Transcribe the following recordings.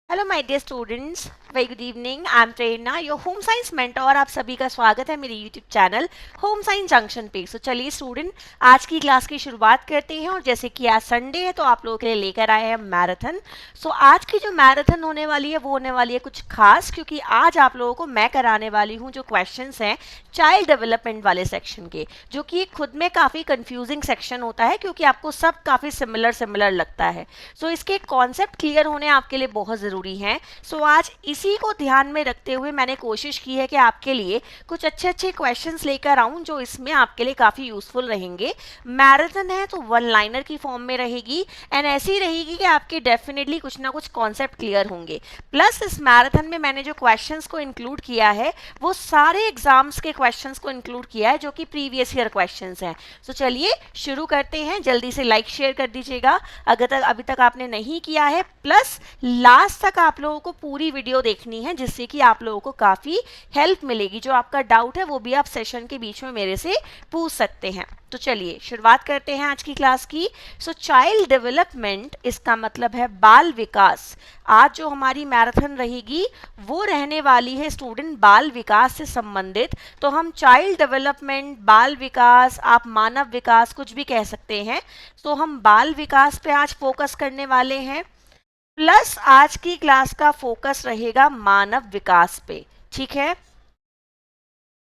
Hello my dear students, very good evening. I am Prerna, your home science mentor. आप सभी का स्वागत है मेरे YouTube channel home science junction पे। सो चलिए स्टूडेंट, आज की क्लास की शुरुआत करते हैं। और जैसे कि आज संडे है तो आप लोगों के लिए लेकर आए हैं मैराथन। सो आज की जो मैराथन होने वाली है वो होने वाली है कुछ खास, क्योंकि आज आप लोगों को मैं कराने वाली हूँ जो क्वेश्चंस हैं चाइल्ड डेवलपमेंट वाले सेक्शन के, जो कि खुद में काफ़ी कंफ्यूजिंग सेक्शन होता है क्योंकि आपको सब काफ़ी सिमिलर लगता है। सो इसके कॉन्सेप्ट क्लियर होने आपके लिए बहुत ज़रूरी हैं। सो आज इसी को ध्यान में रखते हुए मैंने कोशिश की है कि आपके लिए कुछ अच्छे क्वेश्चंस लेकर आऊं जो इसमें आपके लिए काफ़ी यूजफुल रहेंगे। मैराथन है तो वन लाइनर की फॉर्म में रहेगी एंड ऐसी रहेगी कि आपके डेफिनेटली कुछ ना कुछ कॉन्सेप्ट क्लियर होंगे। प्लस इस मैराथन में मैंने जो क्वेश्चंस को इंक्लूड किया है वो सारे एग्जाम्स के क्वेश्चंस को इंक्लूड किया है जो कि प्रीवियस ईयर क्वेश्चंस हैं। सो चलिए शुरू करते हैं। जल्दी से लाइक शेयर कर दीजिएगा अगर अभी तक आपने नहीं किया है। प्लस लास्ट तक आप लोगों को पूरी वीडियो देखनी है जिससे कि आप लोगों को काफ़ी हेल्प मिलेगी। जो आपका डाउट है वो भी आप सेशन के बीच में मेरे से पूछ सकते हैं। तो चलिए शुरुआत करते हैं आज की क्लास की। सो चाइल्ड डेवलपमेंट, इसका मतलब है बाल विकास। आज जो हमारी मैराथन रहेगी वो रहने वाली है स्टूडेंट बाल विकास से संबंधित। तो हम चाइल्ड डेवलपमेंट, बाल विकास, आप मानव विकास कुछ भी कह सकते हैं। तो हम बाल विकास पे आज फोकस करने वाले हैं। प्लस आज की क्लास का फोकस रहेगा मानव विकास पे, ठीक है।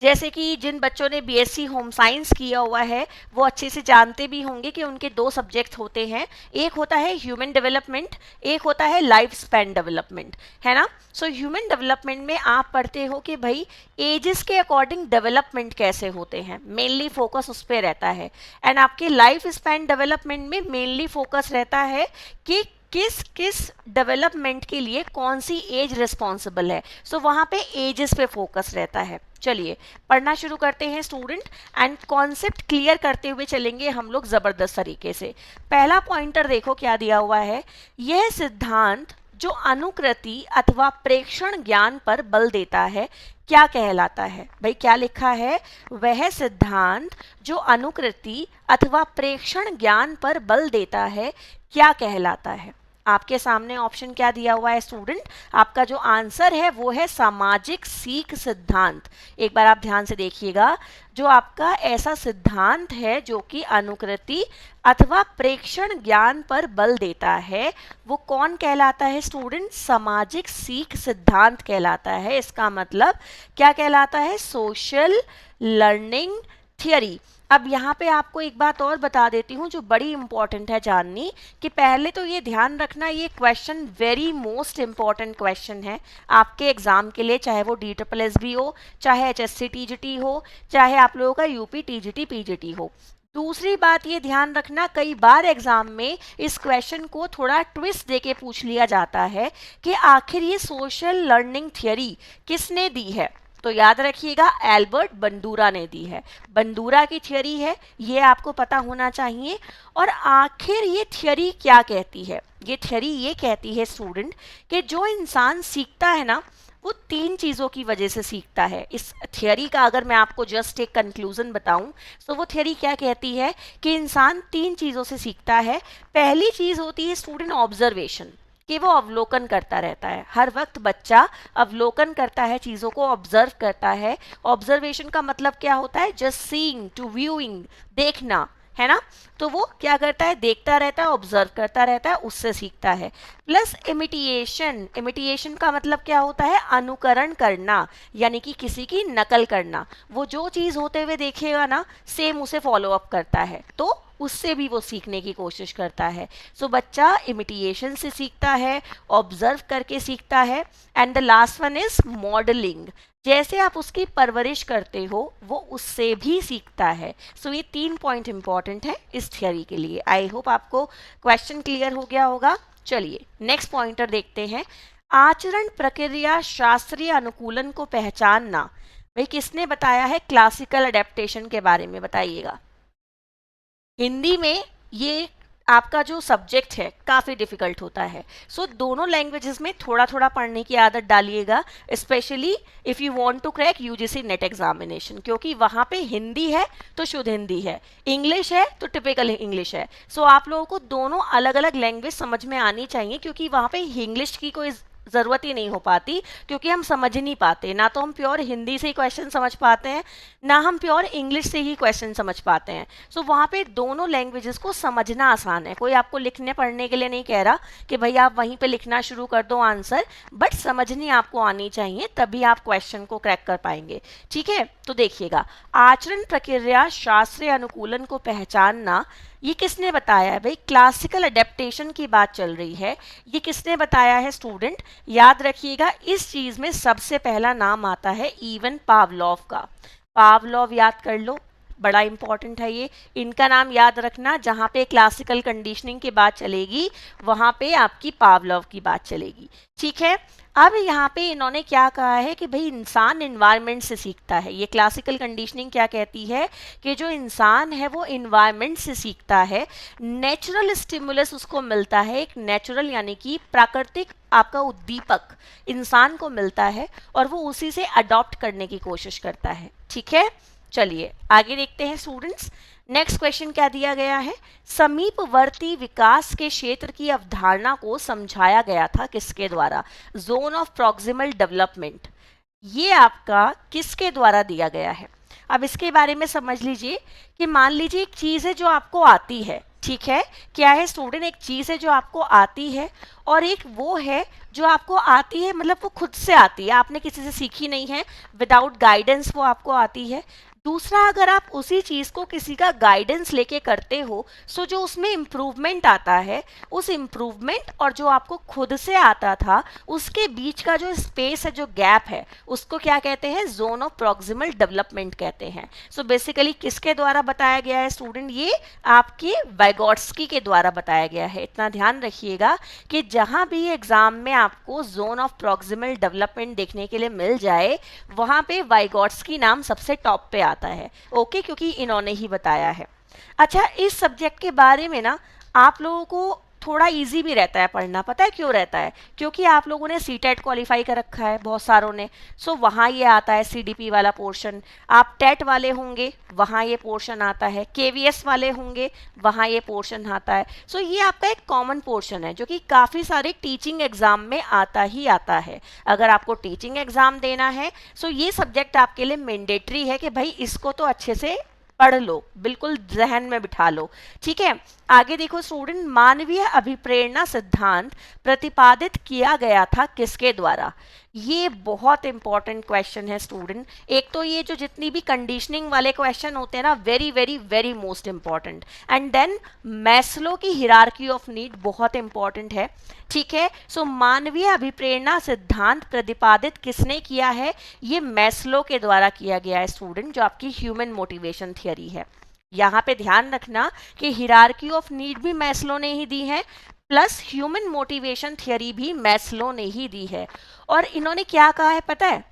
जैसे कि जिन बच्चों ने बीएससी होम साइंस किया हुआ है वो अच्छे से जानते भी होंगे कि उनके दो सब्जेक्ट होते हैं। एक होता है ह्यूमन डेवलपमेंट, एक होता है लाइफ स्पैन डेवलपमेंट, है ना। सो ह्यूमन डेवलपमेंट में आप पढ़ते हो कि भाई एजेस के अकॉर्डिंग डेवलपमेंट कैसे होते हैं, मेनली फोकस उस पर रहता है। एंड आपके लाइफ स्पैन डेवलपमेंट में मेनली फोकस रहता है कि किस किस डेवलपमेंट के लिए कौन सी एज रिस्पॉन्सिबल है। सो वहाँ पे एजेस पे फोकस रहता है। चलिए पढ़ना शुरू करते हैं स्टूडेंट एंड कॉन्सेप्ट क्लियर करते हुए चलेंगे हम लोग ज़बरदस्त तरीके से। पहला पॉइंटर देखो क्या दिया हुआ है। यह सिद्धांत जो अनुकृति अथवा प्रेक्षण ज्ञान पर बल देता है क्या कहलाता है। भाई क्या लिखा है, वह सिद्धांत जो अनुकृति अथवा प्रेक्षण ज्ञान पर बल देता है क्या कहलाता है। आपके सामने ऑप्शन क्या दिया हुआ है स्टूडेंट, आपका जो आंसर है वो है सामाजिक सीख सिद्धांत। एक बार आप ध्यान से देखिएगा, जो आपका ऐसा सिद्धांत है जो कि अनुकृति अथवा प्रेक्षण ज्ञान पर बल देता है वो कौन कहलाता है स्टूडेंट, सामाजिक सीख सिद्धांत कहलाता है। इसका मतलब क्या कहलाता है, सोशल लर्निंग थियरी। अब यहाँ पे आपको एक बात और बता देती हूँ जो बड़ी इंपॉर्टेंट है जाननी, कि पहले तो ये ध्यान रखना ये question very most important question है आपके एग्जाम के लिए, चाहे वो DSSB हो, चाहे HSC TGT हो, चाहे आप लोगों का UP TGT PGT हो। दूसरी बात ये ध्यान रखना, कई बार एग्जाम में इस क्वेश्चन को थोड़ा ट्विस्ट देके पूछ लिया जाता है कि आखिर ये सोशल लर्निंग थियरी किसने दी है। तो याद रखिएगा एल्बर्ट बंडूरा ने दी है, बंडूरा की थियरी है, ये आपको पता होना चाहिए। और आखिर ये थियरी क्या कहती है, ये थियरी ये कहती है स्टूडेंट कि जो इंसान सीखता है ना वो तीन चीज़ों की वजह से सीखता है। इस थियरी का अगर मैं आपको जस्ट एक कंक्लूजन बताऊं तो वो थियरी क्या कहती है कि इंसान तीन चीज़ों से सीखता है। पहली चीज़ होती है स्टूडेंट ऑब्जर्वेशन, कि वो अवलोकन करता रहता है, हर वक्त बच्चा अवलोकन करता है, चीज़ों को ऑब्जर्व करता है। ऑब्जर्वेशन का मतलब क्या होता है, जस्ट सीइंग टू व्यूइंग, देखना, है ना। तो वो क्या करता है, देखता रहता है, ऑब्जर्व करता रहता है, उससे सीखता है। प्लस इमिटिएशन, इमिटिएशन का मतलब क्या होता है, अनुकरण करना, यानी कि किसी की नकल करना। वो जो चीज़ होते हुए देखेगा ना सेम उसे फॉलो अप करता है, तो उससे भी वो सीखने की कोशिश करता है। सो बच्चा इमिटिएशन से सीखता है, ऑब्जर्व करके सीखता है। And the last one is modelling, जैसे आप उसकी परवरिश करते हो वो उससे भी सीखता है। सो ये तीन पॉइंट इंपॉर्टेंट है इस थियरी के लिए। आई होप आपको क्वेश्चन क्लियर हो गया होगा। चलिए नेक्स्ट पॉइंटर देखते हैं, आचरण प्रक्रिया शास्त्रीय अनुकूलन को पहचानना। भाई किसने बताया है क्लासिकल अडेप्टेशन के बारे में, बताइएगा। हिंदी में ये आपका जो सब्जेक्ट है काफ़ी डिफिकल्ट होता है। सो दोनों लैंग्वेजेस में थोड़ा थोड़ा पढ़ने की आदत डालिएगा, specially if you want to crack UGC NET examination, क्योंकि वहाँ पे हिंदी है तो शुद्ध हिंदी है, इंग्लिश है तो टिपिकल इंग्लिश है। सो आप लोगों को दोनों अलग अलग लैंग्वेज समझ में आनी चाहिए, क्योंकि वहाँ पे इंग्लिश की कोई ज़रूरत ही नहीं हो पाती, क्योंकि हम समझ नहीं पाते, ना तो हम प्योर हिंदी से ही क्वेश्चन समझ पाते हैं, ना हम प्योर इंग्लिश से ही क्वेश्चन समझ पाते हैं। सो वहाँ पे दोनों लैंग्वेजेस को समझना आसान है। कोई आपको लिखने पढ़ने के लिए नहीं कह रहा कि भाई आप वहीं पे लिखना शुरू कर दो आंसर, बट समझनी आपको आनी चाहिए, तभी आप क्वेश्चन को क्रैक कर पाएंगे। ठीक है, तो देखिएगा, आचरण प्रक्रिया शास्त्रीय अनुकूलन को पहचानना, ये किसने बताया है भाई? क्लासिकल अडेप्टेशन की बात चल रही है। ये किसने बताया है स्टूडेंट? याद रखिएगा, इस चीज में सबसे पहला नाम आता है इवन पावलोव का। पावलोव याद कर लो, बड़ा इंपॉर्टेंट है ये, इनका नाम याद रखना। जहां पे क्लासिकल कंडीशनिंग की बात चलेगी वहां पे आपकी पावलोव की बात चलेगी। ठीक है, अब यहाँ पे इन्होंने क्या कहा है कि भाई इंसान इन्वायरमेंट से सीखता है। ये क्लासिकल कंडीशनिंग क्या कहती है कि जो इंसान है वो इन्वायरमेंट से सीखता है, नेचुरल स्टिमुलस उसको मिलता है, एक नेचुरल यानी कि प्राकृतिक आपका उद्दीपक इंसान को मिलता है और वो उसी से अडॉप्ट करने की कोशिश करता है। ठीक है, चलिए आगे देखते हैं स्टूडेंट्स। नेक्स्ट क्वेश्चन क्या दिया गया है? समीपवर्ती विकास के क्षेत्र की अवधारणा को समझाया गया था किसके द्वारा? जोन ऑफ प्रॉक्सिमल डेवलपमेंट, ये आपका किसके द्वारा दिया गया है? अब इसके बारे में समझ लीजिए कि मान लीजिए एक चीज़ है जो आपको आती है। ठीक है, क्या है स्टूडेंट? एक चीज़ है जो आपको आती है और एक वो है जो आपको आती है, मतलब वो खुद से आती है, आपने किसी से सीखी नहीं है, विदाउट गाइडेंस वो आपको आती है। दूसरा, अगर आप उसी चीज़ को किसी का गाइडेंस लेके करते हो, सो जो उसमें इम्प्रूवमेंट आता है, उस इम्प्रूवमेंट और जो आपको खुद से आता था उसके बीच का जो स्पेस है, जो गैप है, उसको क्या कहते हैं? जोन ऑफ प्रॉक्सिमल डेवलपमेंट कहते हैं। सो बेसिकली किसके द्वारा बताया गया है स्टूडेंट? ये आपके वाइगोट्स्की के द्वारा बताया गया है। इतना ध्यान रखिएगा कि जहाँ भी एग्जाम में आपको जोन ऑफ प्रॉक्सिमल डेवलपमेंट देखने के लिए मिल जाए, वहाँ पे वाइगोट्स्की नाम सबसे टॉप पे आता है। ओके, क्योंकि इन्होंने ही बताया है। अच्छा, इस सब्जेक्ट के बारे में ना आप लोगों को थोड़ा इजी भी रहता है पढ़ना। पता है क्यों रहता है? क्योंकि आप लोगों ने सीटेट क्वालिफाई कर रखा है बहुत सारों ने, सो वहाँ ये आता है सीडीपी वाला पोर्शन। आप टेट वाले होंगे, वहाँ ये पोर्शन आता है। केवीएस वाले होंगे, वहाँ ये पोर्शन आता है। सो ये आपका एक कॉमन पोर्शन है जो कि काफ़ी सारे टीचिंग एग्जाम में आता ही आता है। अगर आपको टीचिंग एग्जाम देना है, सो ये सब्जेक्ट आपके लिए मैंडेटरी है कि भाई इसको तो अच्छे से पढ़ लो, बिल्कुल जहन में बिठा लो। ठीक है, आगे देखो स्टूडेंट, मानवीय अभिप्रेरणा सिद्धांत प्रतिपादित किया गया था किसके द्वारा? ये बहुत इंपॉर्टेंट क्वेश्चन है स्टूडेंट। एक तो ये जो जितनी भी कंडीशनिंग वाले क्वेश्चन होते हैं ना, very very very most important. And then Maslow की हिरार्की ऑफ नीड बहुत इंपॉर्टेंट है। ठीक है, सो मानवीय अभिप्रेरणा सिद्धांत प्रतिपादित किसने किया है? ये मैस्लो के द्वारा किया गया है स्टूडेंट, जो आपकी ह्यूमन मोटिवेशन थियरी है। यहाँ पे ध्यान रखना कि हिरार्की ऑफ नीड भी मैस्लो ने ही दी है, प्लस ह्यूमन मोटिवेशन थियरी भी मैस्लो ने ही दी है। और इन्होंने क्या कहा है पता है?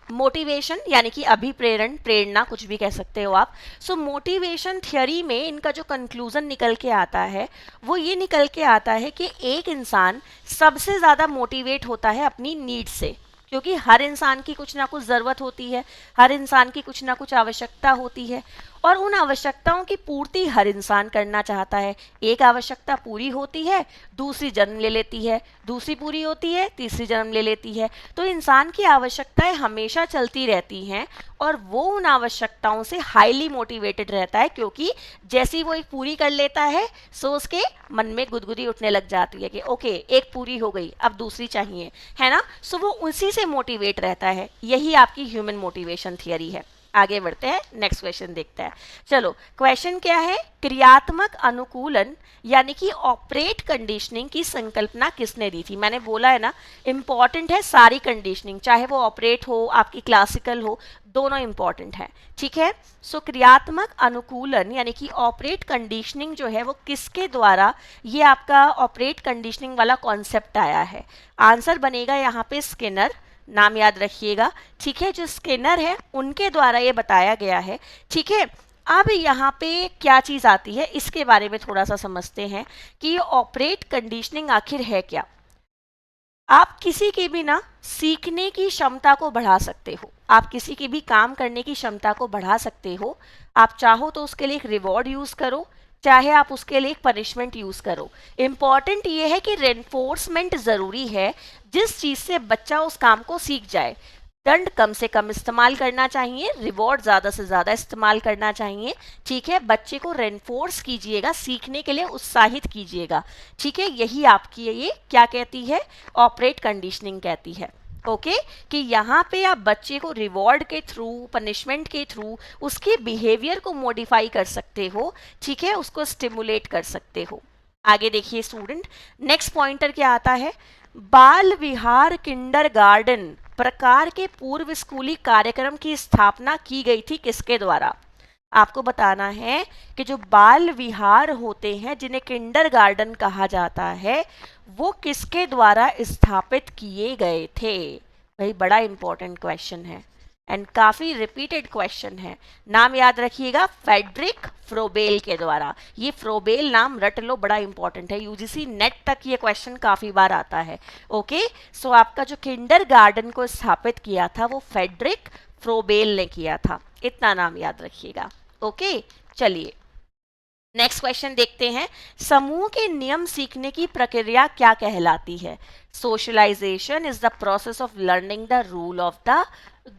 मोटिवेशन यानी कि अभिप्रेरण, प्रेरणा, कुछ भी कह सकते हो आप। सो मोटिवेशन थियरी में इनका जो कंक्लूजन निकल के आता है वो ये निकल के आता है कि एक इंसान सबसे ज़्यादा मोटिवेट होता है अपनी नीड से, क्योंकि हर इंसान की कुछ ना कुछ ज़रूरत होती है, हर इंसान की कुछ ना कुछ आवश्यकता होती है, और उन आवश्यकताओं की पूर्ति हर इंसान करना चाहता है। एक आवश्यकता पूरी होती है, दूसरी जन्म ले लेती है, दूसरी पूरी होती है, तीसरी जन्म ले लेती है। तो इंसान की आवश्यकताएं हमेशा चलती रहती हैं और वो उन आवश्यकताओं से हाईली मोटिवेटेड रहता है, क्योंकि जैसी वो एक पूरी कर लेता है सो उसके मन में गुदगुदी उठने लग जाती है कि ओके एक पूरी हो गई, अब दूसरी चाहिए, है ना। सो वो उसी से मोटिवेट रहता है। यही आपकी ह्यूमन मोटिवेशन थियरी है। आगे बढ़ते हैं, नेक्स्ट क्वेश्चन देखते हैं। चलो, क्वेश्चन क्या है? क्रियात्मक अनुकूलन यानी कि ऑपरेट कंडीशनिंग की संकल्पना किसने दी थी? मैंने बोला है ना, इंपॉर्टेंट है सारी कंडीशनिंग, चाहे वो ऑपरेट हो, आपकी क्लासिकल हो, दोनों इंपॉर्टेंट है। ठीक है, सो क्रियात्मक अनुकूलन यानी कि ऑपरेट कंडीशनिंग जो है वो किसके द्वारा ये आपका ऑपरेट कंडीशनिंग वाला कॉन्सेप्ट आया है? आंसर बनेगा यहाँ पे स्किनर, नाम याद रखिएगा। ठीक है, जो स्किनर है उनके द्वारा ये बताया गया है। ठीक है, अब यहाँ पे क्या चीज़ आती है इसके बारे में थोड़ा सा समझते हैं कि ये ऑपरेट कंडीशनिंग आखिर है क्या। आप किसी की भी ना सीखने की क्षमता को बढ़ा सकते हो, आप किसी की भी काम करने की क्षमता को बढ़ा सकते हो। आप चाहो तो उसके लिए एक रिवॉर्ड यूज़ करो, चाहे आप उसके लिए एक पनिशमेंट यूज करो। इंपॉर्टेंट ये है कि रेनफोर्समेंट जरूरी है, जिस चीज से बच्चा उस काम को सीख जाए। दंड कम से कम इस्तेमाल करना चाहिए, रिवॉर्ड ज्यादा से ज्यादा इस्तेमाल करना चाहिए। ठीक है, बच्चे को रेनफोर्स कीजिएगा, सीखने के लिए उत्साहित कीजिएगा। ठीक है, यही आपकी ये क्या कहती है, ऑपरेट कंडीशनिंग कहती है। ओके कि यहाँ पे आप बच्चे को रिवॉर्ड के थ्रू, पनिशमेंट के थ्रू उसके बिहेवियर को मॉडिफाई कर सकते हो। ठीक है, उसको स्टिमुलेट कर सकते हो। आगे देखिए स्टूडेंट, नेक्स्ट पॉइंटर क्या आता है, बाल विहार किंडरगार्टन प्रकार के पूर्व स्कूली कार्यक्रम की स्थापना की गई थी किसके द्वारा। आपको बताना है कि जो बाल विहार होते हैं, जिन्हें किंडरगार्टन कहा जाता है, वो किसके द्वारा स्थापित किए गए थे। भाई बड़ा इंपॉर्टेंट क्वेश्चन है एंड काफी रिपीटेड क्वेश्चन है। नाम याद रखिएगा, फेडरिक फ्रोबेल के द्वारा। ये फ्रोबेल नाम रट लो, बड़ा इंपॉर्टेंट है, यूजीसी नेट तक ये क्वेश्चन काफी बार आता है। ओके सो आपका जो किंडरगार्टन को स्थापित किया था वो फेडरिक फ्रोबेल ने किया था, इतना नाम याद रखिएगा। ओके चलिए नेक्स्ट क्वेश्चन देखते हैं, समूह के नियम सीखने की प्रक्रिया क्या कहलाती है। Socialization is the process of learning the rule of the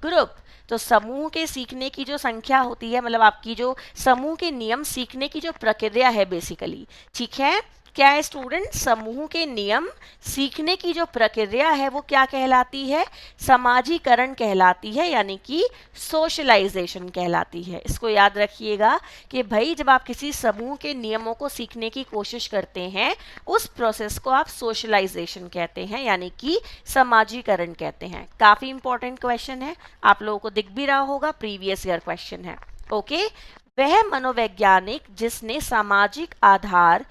group. तो समूह के सीखने की जो संख्या होती है, मतलब आपकी जो समूह के नियम सीखने की जो प्रक्रिया है बेसिकली, ठीक है, क्या है स्टूडेंट, समूह के नियम सीखने की जो प्रक्रिया है वो क्या कहलाती है, समाजीकरण कहलाती है, यानी कि सोशलाइजेशन कहलाती है। इसको याद रखिएगा कि भाई जब आप किसी समूह के नियमों को सीखने की कोशिश करते हैं, उस प्रोसेस को आप सोशलाइजेशन कहते हैं, यानी कि समाजीकरण कहते हैं। काफी इंपॉर्टेंट क्वेश्चन है, आप लोगों को दिख भी रहा होगा, प्रीवियस ईयर क्वेश्चन है। ओके वह मनोवैज्ञानिक जिसने सामाजिक आधार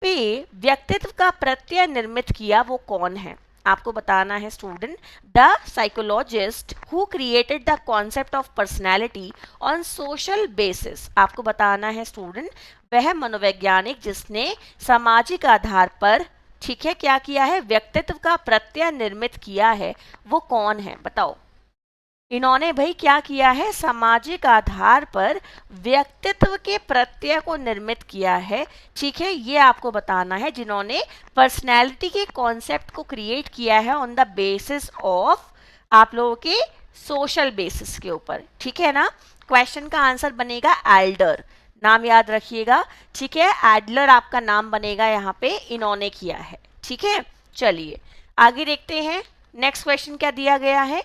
पे व्यक्तित्व का प्रत्यय निर्मित किया वो कौन है। आपको बताना है student, the psychologist who created the concept of personality on social basis. आपको बताना है स्टूडेंट, वह मनोवैज्ञानिक जिसने सामाजिक आधार पर, ठीक है, क्या किया है, व्यक्तित्व का प्रत्यय निर्मित किया है, वो कौन है बताओ। इन्होंने भाई क्या किया है, सामाजिक आधार पर व्यक्तित्व के प्रत्यय को निर्मित किया है। ठीक है, ये आपको बताना है, जिन्होंने पर्सनैलिटी के कॉन्सेप्ट को क्रिएट किया है ऑन द बेसिस ऑफ, आप लोगों के सोशल बेसिस के ऊपर। ठीक है ना, क्वेश्चन का आंसर बनेगा एल्डर, नाम याद रखिएगा। ठीक है, एडलर आपका नाम बनेगा, यहाँ पे इन्होंने किया है। ठीक है, चलिए आगे देखते हैं, नेक्स्ट क्वेश्चन क्या दिया गया है,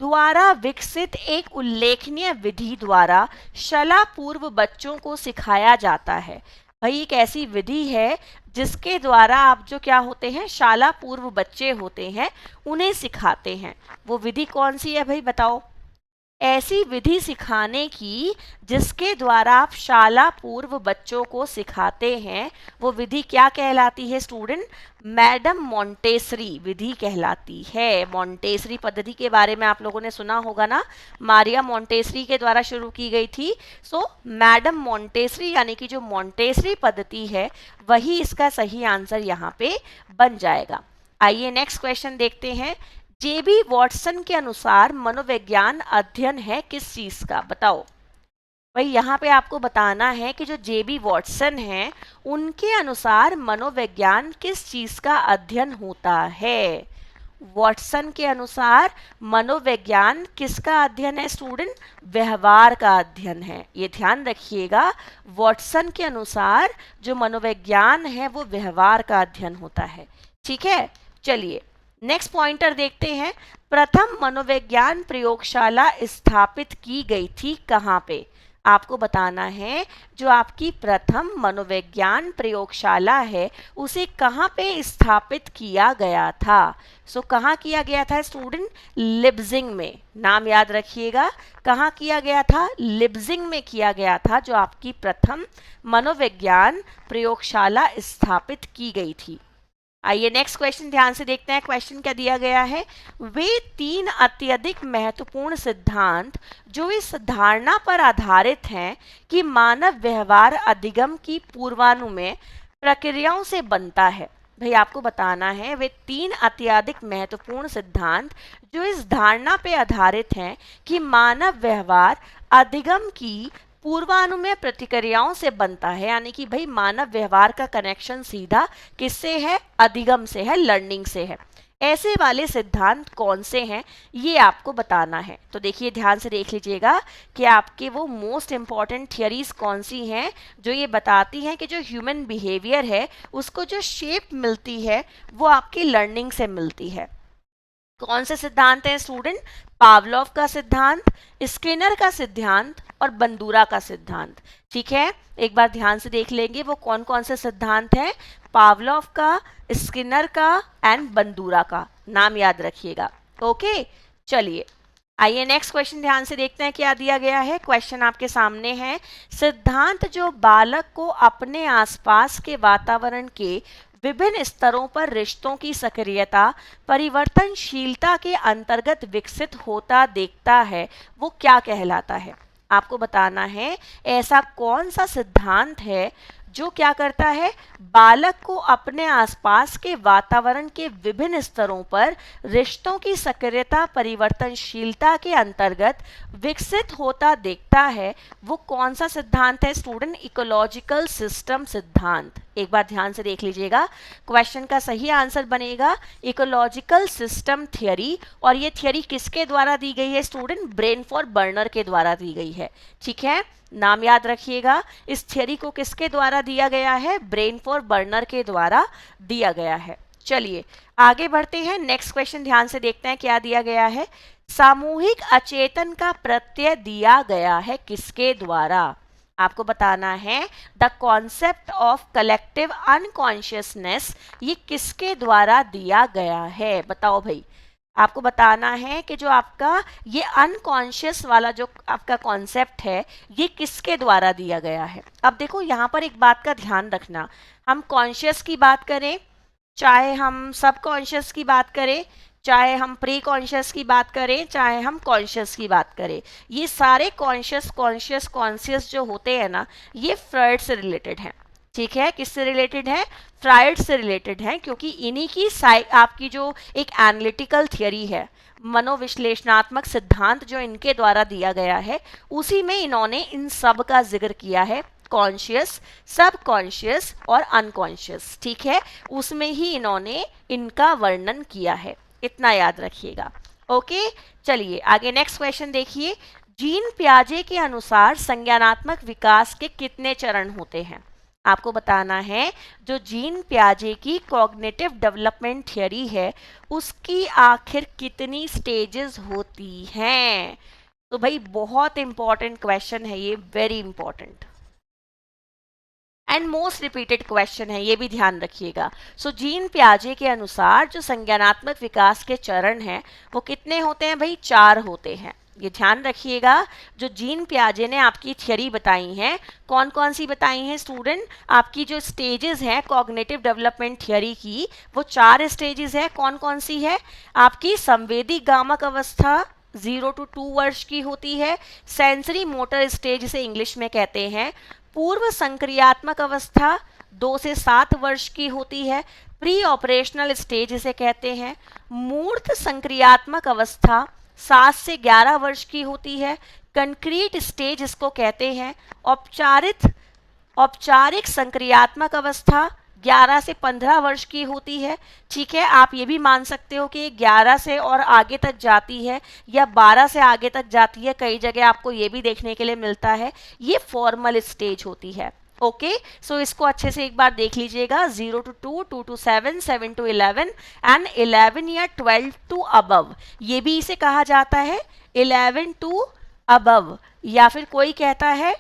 द्वारा विकसित एक उल्लेखनीय विधि द्वारा शला पूर्व बच्चों को सिखाया जाता है। भाई एक ऐसी विधि है जिसके द्वारा आप जो क्या होते हैं, शाला पूर्व बच्चे होते हैं, उन्हें सिखाते हैं। वो विधि कौन सी है भाई बताओ। ऐसी विधि सिखाने की जिसके द्वारा आप शाला पूर्व बच्चों को सिखाते हैं, वो विधि क्या कहलाती है स्टूडेंट, मैडम मोंटेसरी विधि कहलाती है। मोंटेसरी पद्धति के बारे में आप लोगों ने सुना होगा ना, मारिया मोंटेसरी के द्वारा शुरू की गई थी। सो मैडम मोंटेसरी यानी कि जो मोंटेसरी पद्धति है वही इसका सही आंसर यहाँ पे बन जाएगा। आइए नेक्स्ट क्वेश्चन देखते हैं, जेबी वॉटसन के अनुसार मनोविज्ञान अध्ययन है किस चीज का बताओ। भाई यहाँ पे आपको बताना है कि जो जेबी वॉटसन है उनके अनुसार मनोविज्ञान किस चीज का अध्ययन होता है। वॉटसन के अनुसार मनोविज्ञान किसका अध्ययन है स्टूडेंट, व्यवहार का अध्ययन है। ये ध्यान रखिएगा, वॉटसन के अनुसार जो मनोविज्ञान है वो व्यवहार का अध्ययन होता है। ठीक है, चलिए नेक्स्ट पॉइंटर देखते हैं, प्रथम मनोविज्ञान प्रयोगशाला स्थापित की गई थी कहाँ पे। आपको बताना है जो आपकी प्रथम मनोविज्ञान प्रयोगशाला है उसे कहाँ पे स्थापित किया गया था। सो कहाँ किया गया था स्टूडेंट, लिप्जिंग में। नाम याद रखिएगा, कहाँ किया गया था, लिप्जिंग में किया गया था जो आपकी प्रथम मनोविज्ञान प्रयोगशाला स्थापित की गई थी। आइए नेक्स्ट क्वेश्चन ध्यान से देखते हैं, क्वेश्चन क्या दिया गया है, वे 3 अत्यधिक महत्वपूर्ण सिद्धांत जो इस धारणा पर आधारित हैं कि मानव व्यवहार अधिगम की पूर्वानुमेय प्रक्रियाओं से बनता है। भाई आपको बताना है वे 3 अत्यधिक महत्वपूर्ण सिद्धांत जो इस धारणा पे आधारित हैं कि मानव व्यवहार अधिगम की पूर्वानुमेय प्रतिक्रियाओं से बनता है, यानी कि भाई मानव व्यवहार का कनेक्शन सीधा किससे है, अधिगम से है, लर्निंग से है। ऐसे वाले सिद्धांत कौन से हैं ये आपको बताना है। तो देखिए ध्यान से देख लीजिएगा कि आपके वो मोस्ट इंपॉर्टेंट थियरीज कौन सी हैं जो ये बताती हैं कि जो ह्यूमन बिहेवियर है उसको जो शेप मिलती है वो आपकी लर्निंग से मिलती है। कौन से सिद्धांत हैं स्टूडेंट? पावलोव का सिद्धांत, स्किनर का सिद्धांत और बंदूरा का सिद्धांत। ठीक है, एक बार ध्यान से देख लेंगे वो कौन कौन से सिद्धांत हैं। पावलोव का, स्किनर का एंड बंदूरा का, नाम याद रखिएगा। ओके, चलिए आइए नेक्स्ट क्वेश्चन ध्यान से देखते हैं क्या दिया गया है। क्वेश्चन आपके सामने है, सिद्धांत जो बालक को अपने आसपास के वातावरण के विभिन्न स्तरों पर रिश्तों की सक्रियता परिवर्तनशीलता के अंतर्गत विकसित होता देखता है वो क्या कहलाता है? आपको बताना है ऐसा कौन सा सिद्धांत है जो क्या करता है, बालक को अपने आसपास के वातावरण के विभिन्न स्तरों पर रिश्तों की सक्रियता परिवर्तनशीलता के अंतर्गत विकसित होता देखता है। वो कौन सा सिद्धांत है स्टूडेंट? इकोलॉजिकल सिस्टम सिद्धांत। एक बार ध्यान से देख लीजिएगा, क्वेश्चन का सही आंसर बनेगा इकोलॉजिकल सिस्टम थ्योरी। और ये थ्योरी किसके द्वारा दी गई है स्टूडेंट? ब्रेनफोर्ड बर्नर के द्वारा दी गई है। ठीक है, नाम याद रखिएगा, इस थ्योरी को किसके द्वारा दिया गया है? ब्रेनफोर्ड बर्नर के द्वारा दिया गया है। चलिए आगे बढ़ते हैं, नेक्स्ट क्वेश्चन ध्यान से देखते हैं क्या दिया गया है। सामूहिक अचेतन का प्रत्यय दिया गया है किसके द्वारा? आपको बताना है the concept of collective unconsciousness ये किसके द्वारा दिया गया है? बताओ भाई, आपको बताना है कि जो आपका ये अनकॉन्शियस वाला जो आपका कॉन्सेप्ट है ये किसके द्वारा दिया गया है। अब देखो यहाँ पर एक बात का ध्यान रखना, हम कॉन्शियस की बात करें, चाहे हम सब कॉन्शियस की बात करें, चाहे हम प्री कॉन्शियस की बात करें, चाहे हम कॉन्शियस की बात करें, ये सारे कॉन्शियस जो होते हैं ना ये फ्रॉइड से रिलेटेड हैं। ठीक है, किससे रिलेटेड है? फ्रॉइड से रिलेटेड है, क्योंकि इन्हीं की आपकी जो एक एनालिटिकल थियरी है, मनोविश्लेषणात्मक सिद्धांत जो इनके द्वारा दिया गया है उसी में इन्होंने इन सब का जिक्र किया है, कॉन्शियस, सब कॉन्शियस और अनकॉन्शियस। ठीक है, उसमें ही इन्होंने इनका वर्णन किया है, इतना याद रखिएगा। ओके, चलिए आगे नेक्स्ट क्वेश्चन देखिए। जीन पियाजे के अनुसार संज्ञानात्मक विकास के कितने चरण होते हैं? आपको बताना है जो जीन पियाजे की कॉग्निटिव डेवलपमेंट थियरी है उसकी आखिर कितनी स्टेजेस होती हैं? तो भाई बहुत इंपॉर्टेंट क्वेश्चन है ये, very important and most repeated question है, ये भी ध्यान रखिएगा। सो जीन पियाजे के अनुसार जो संज्ञानात्मक विकास के चरण हैं वो कितने होते हैं भाई? 4 होते हैं। ये ध्यान रखिएगा, जो जीन पियाजे ने आपकी थियरी बताई हैं, कौन कौन सी बताई हैं स्टूडेंट? आपकी जो स्टेजेस हैं कॉग्निटिव डेवलपमेंट थियरी की वो 4 स्टेजेस है। कौन कौन सी है? आपकी संवेदी गामक अवस्था 0 to 2 वर्ष की होती है, सेंसरी मोटर स्टेज जिसे इंग्लिश में कहते हैं, पूर्व संक्रियात्मक अवस्था 2 से 7 वर्ष की होती है, प्री ऑपरेशनल स्टेज जिसे कहते हैं, मूर्त संक्रियात्मक अवस्था 7 से 11 वर्ष की होती है, कंक्रीट स्टेज इसको कहते हैं, औपचारिक संक्रियात्मक अवस्था 11 से 15 वर्ष की होती है। ठीक है, आप ये भी मान सकते हो कि 11 से और आगे तक जाती है या 12 से आगे तक जाती है, कई जगह आपको ये भी देखने के लिए मिलता है। ये फॉर्मल स्टेज होती है। ओके, सो इसको अच्छे से एक बार देख लीजिएगा, 0 to 2, 2 to 7, 7 to 11 एंड 11 या 12 to above, ये भी इसे कहा जाता है 11 to above, या फिर कोई कहता है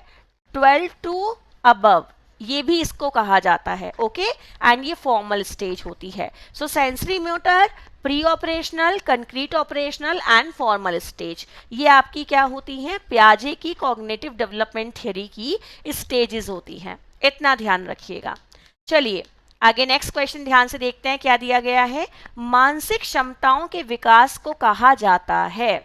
12 to above, ये भी इसको कहा जाता है। ओके, एंड ये फॉर्मल स्टेज होती है। So sensory motor, pre operational, concrete operational and formal stage, ये आपकी क्या होती हैं? पियाजे की कॉग्निटिव डेवलपमेंट थ्योरी की स्टेजेस होती हैं, इतना ध्यान रखिएगा। चलिए आगे नेक्स्ट क्वेश्चन ध्यान से देखते हैं क्या दिया गया है। मानसिक क्षमताओं के विकास को कहा जाता है,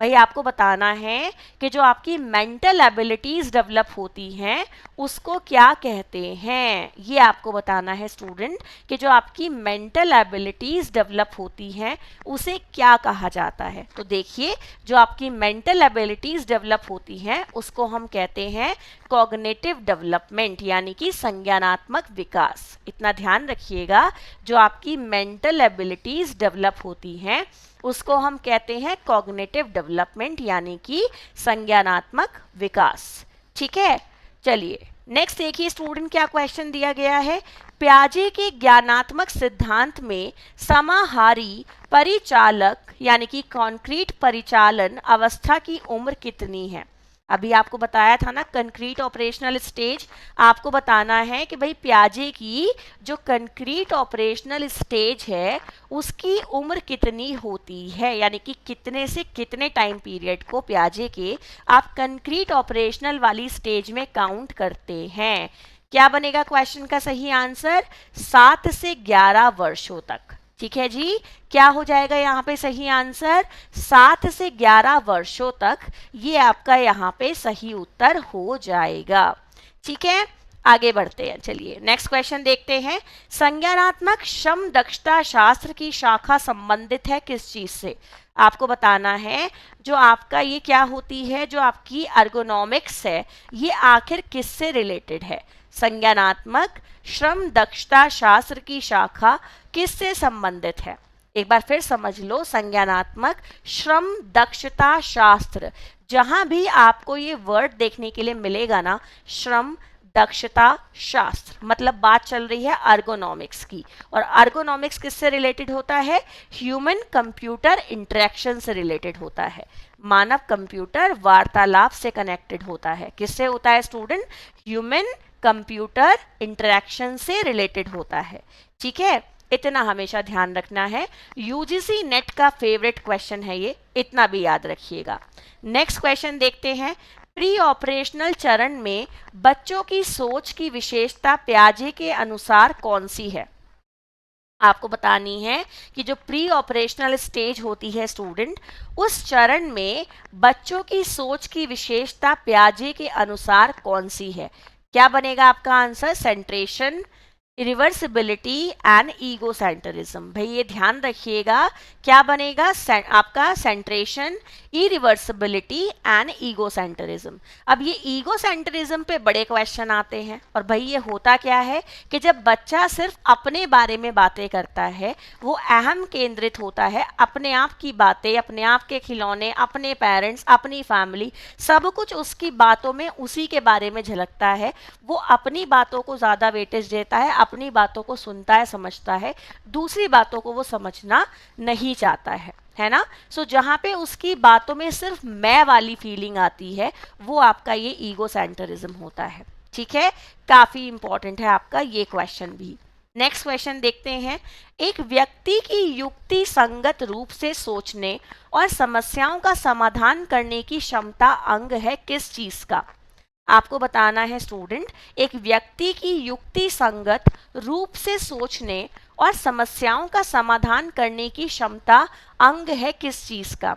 भाई आपको बताना है कि जो आपकी मेंटल एबिलिटीज डेवलप होती हैं उसको क्या कहते हैं, ये आपको बताना है स्टूडेंट, कि जो आपकी मेंटल एबिलिटीज डेवलप होती हैं उसे क्या कहा जाता है। तो देखिए, जो आपकी मेंटल एबिलिटीज डेवलप होती हैं उसको हम कहते हैं कॉग्निटिव डेवलपमेंट, यानी कि संज्ञानात्मक विकास। इतना ध्यान रखिएगा, जो आपकी मेंटल एबिलिटीज डेवलप होती हैं उसको हम कहते हैं कॉग्निटिव डेवलपमेंट, यानी कि संज्ञानात्मक विकास। ठीक है, चलिए नेक्स्ट देखिए स्टूडेंट, क्या क्वेश्चन दिया गया है। पियाजे के ज्ञानात्मक सिद्धांत में समाहारी परिचालक यानी कि कॉन्क्रीट परिचालन अवस्था की उम्र कितनी है। अभी आपको बताया था ना कंक्रीट ऑपरेशनल स्टेज, आपको बताना है कि भाई पियाजे की जो कंक्रीट ऑपरेशनल स्टेज है उसकी उम्र कितनी होती है, यानी कि कितने से कितने टाइम पीरियड को पियाजे के आप कंक्रीट ऑपरेशनल वाली स्टेज में काउंट करते हैं। क्या बनेगा क्वेश्चन का सही आंसर, 7 से 11 वर्षों तक। ठीक है जी, क्या हो जाएगा यहाँ पे सही आंसर, 7 से 11 वर्षों तक, ये आपका यहाँ पे सही उत्तर हो जाएगा। ठीक है, आगे बढ़ते हैं। चलिए नेक्स्ट क्वेश्चन देखते हैं। संज्ञानात्मक श्रम दक्षता शास्त्र की शाखा संबंधित है किस चीज से। आपको बताना है जो आपका ये क्या होती है, जो आपकी अर्गोनॉमिक्स है ये आखिर किससे रिलेटेड है। संज्ञानात्मक श्रम दक्षता शास्त्र की शाखा किससे संबंधित है, एक बार फिर समझ लो। संज्ञानात्मक श्रम दक्षता शास्त्र, जहां भी आपको ये वर्ड देखने के लिए मिलेगा ना, श्रम दक्षता शास्त्र, मतलब बात चल रही है अर्गोनॉमिक्स की। और अर्गोनॉमिक्स किससे रिलेटेड होता है, ह्यूमन कंप्यूटर इंटरेक्शन से रिलेटेड होता है, मानव कंप्यूटर वार्तालाप से कनेक्टेड होता है। किससे होता है स्टूडेंट, ह्यूमन कंप्यूटर इंटरेक्शन से रिलेटेड होता है। ठीक है, इतना हमेशा ध्यान रखना है, यूजीसी नेट का फेवरेट क्वेश्चन है ये, इतना भी याद रखिएगा। नेक्स्ट क्वेश्चन देखते हैं। प्री ऑपरेशनल चरण में बच्चों की सोच की विशेषता पियाजे के अनुसार कौन सी है। आपको बतानी है कि जो प्री ऑपरेशनल स्टेज होती है स्टूडेंट, उस चरण में बच्चों की सोच की विशेषता पियाजे के अनुसार कौन सी है। क्या बनेगा आपका answer, centration, reversibility and ego centrism. भाई ये ध्यान रखिएगा, क्या बनेगा आपका centration, irreversibility and ego centrism. अब ये ईगो सेंटरिज्म पे बड़े क्वेश्चन आते हैं, और भाई ये होता क्या है कि जब बच्चा सिर्फ अपने बारे में बातें करता है, वो अहम केंद्रित होता है, अपने आप की बातें, अपने आप के खिलौने, अपने पेरेंट्स, अपनी फैमिली, सब कुछ उसकी बातों में उसी के बारे में झलकता है, वो अपनी बातों को ज़्यादा वेटेज देता है, अपनी बातों को सुनता है, समझता है, दूसरी बातों को वो समझना नहीं चाहता है ना। सो जहां पे उसकी बातों में सिर्फ मैं वाली फीलिंग आती है, वो आपका ये ईगो सेंटरिज्म होता है। ठीक है, काफी इंपॉर्टेंट है आपका ये क्वेश्चन भी। नेक्स्ट क्वेश्चन देखते हैं। एक व्यक्ति की युक्ति संगत रूप से सोचने और समस्याओं का समाधान करने की क्षमता अंग है किस चीज का। आपको बताना है स्टूडेंट, एक व्यक्ति की युक्ति संगत रूप से सोचने और समस्याओं का समाधान करने की क्षमता अंग है किस चीज का।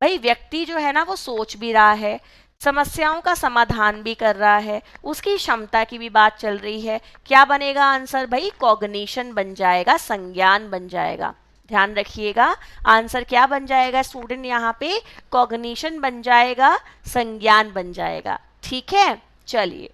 भाई व्यक्ति जो है ना वो सोच भी रहा है, समस्याओं का समाधान भी कर रहा है, उसकी क्षमता की भी बात चल रही है। क्या बनेगा आंसर भाई, कॉग्निशन बन जाएगा, संज्ञान बन जाएगा। ध्यान रखिएगा, आंसर क्या बन जाएगा स्टूडेंट, यहाँ पे कॉग्निशन बन जाएगा, संज्ञान बन जाएगा। ठीक है, चलिए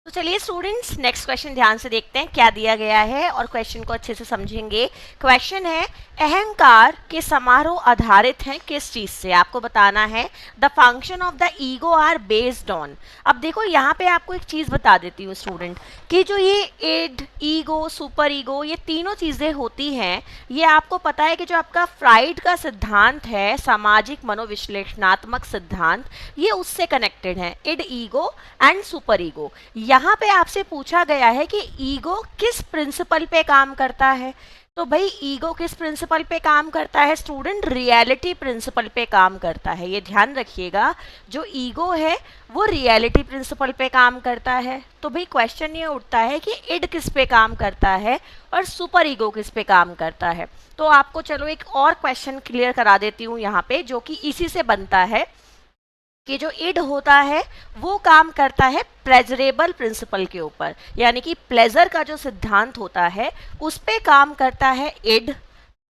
तो चलिए स्टूडेंट्स नेक्स्ट क्वेश्चन ध्यान से देखते हैं क्या दिया गया है और क्वेश्चन को अच्छे से समझेंगे। क्वेश्चन है, अहंकार के समारोह आधारित हैं किस चीज से। आपको बताना है the function of the ego are based on. अब देखो यहाँ पे आपको एक चीज बता देती हूँ स्टूडेंट, कि जो ये इड, ईगो, सुपर ईगो, ये तीनों चीजें होती हैं, ये आपको पता है कि जो आपका फ्राइड का सिद्धांत है, सामाजिक मनोविश्लेषणात्मक सिद्धांत, ये उससे कनेक्टेड है, id, ego and super ego. यहाँ पे आपसे पूछा गया है कि ईगो किस प्रिंसिपल पे काम करता है। तो भाई ईगो किस प्रिंसिपल पे काम करता है स्टूडेंट? रियलिटी प्रिंसिपल पे काम करता है। ये ध्यान रखिएगा, जो ईगो है वो रियलिटी प्रिंसिपल पे काम करता है। तो भाई क्वेश्चन ये उठता है कि इड किस पे काम करता है और सुपर ईगो किस पे काम करता है। तो आपको चलो एक और क्वेश्चन क्लियर करा देती हूँ यहाँ पे, जो कि इसी से बनता है कि जो इड होता है वो काम करता है प्लेजरेबल प्रिंसिपल के ऊपर, यानी कि प्लेजर का जो सिद्धांत होता है उस पे काम करता है इड,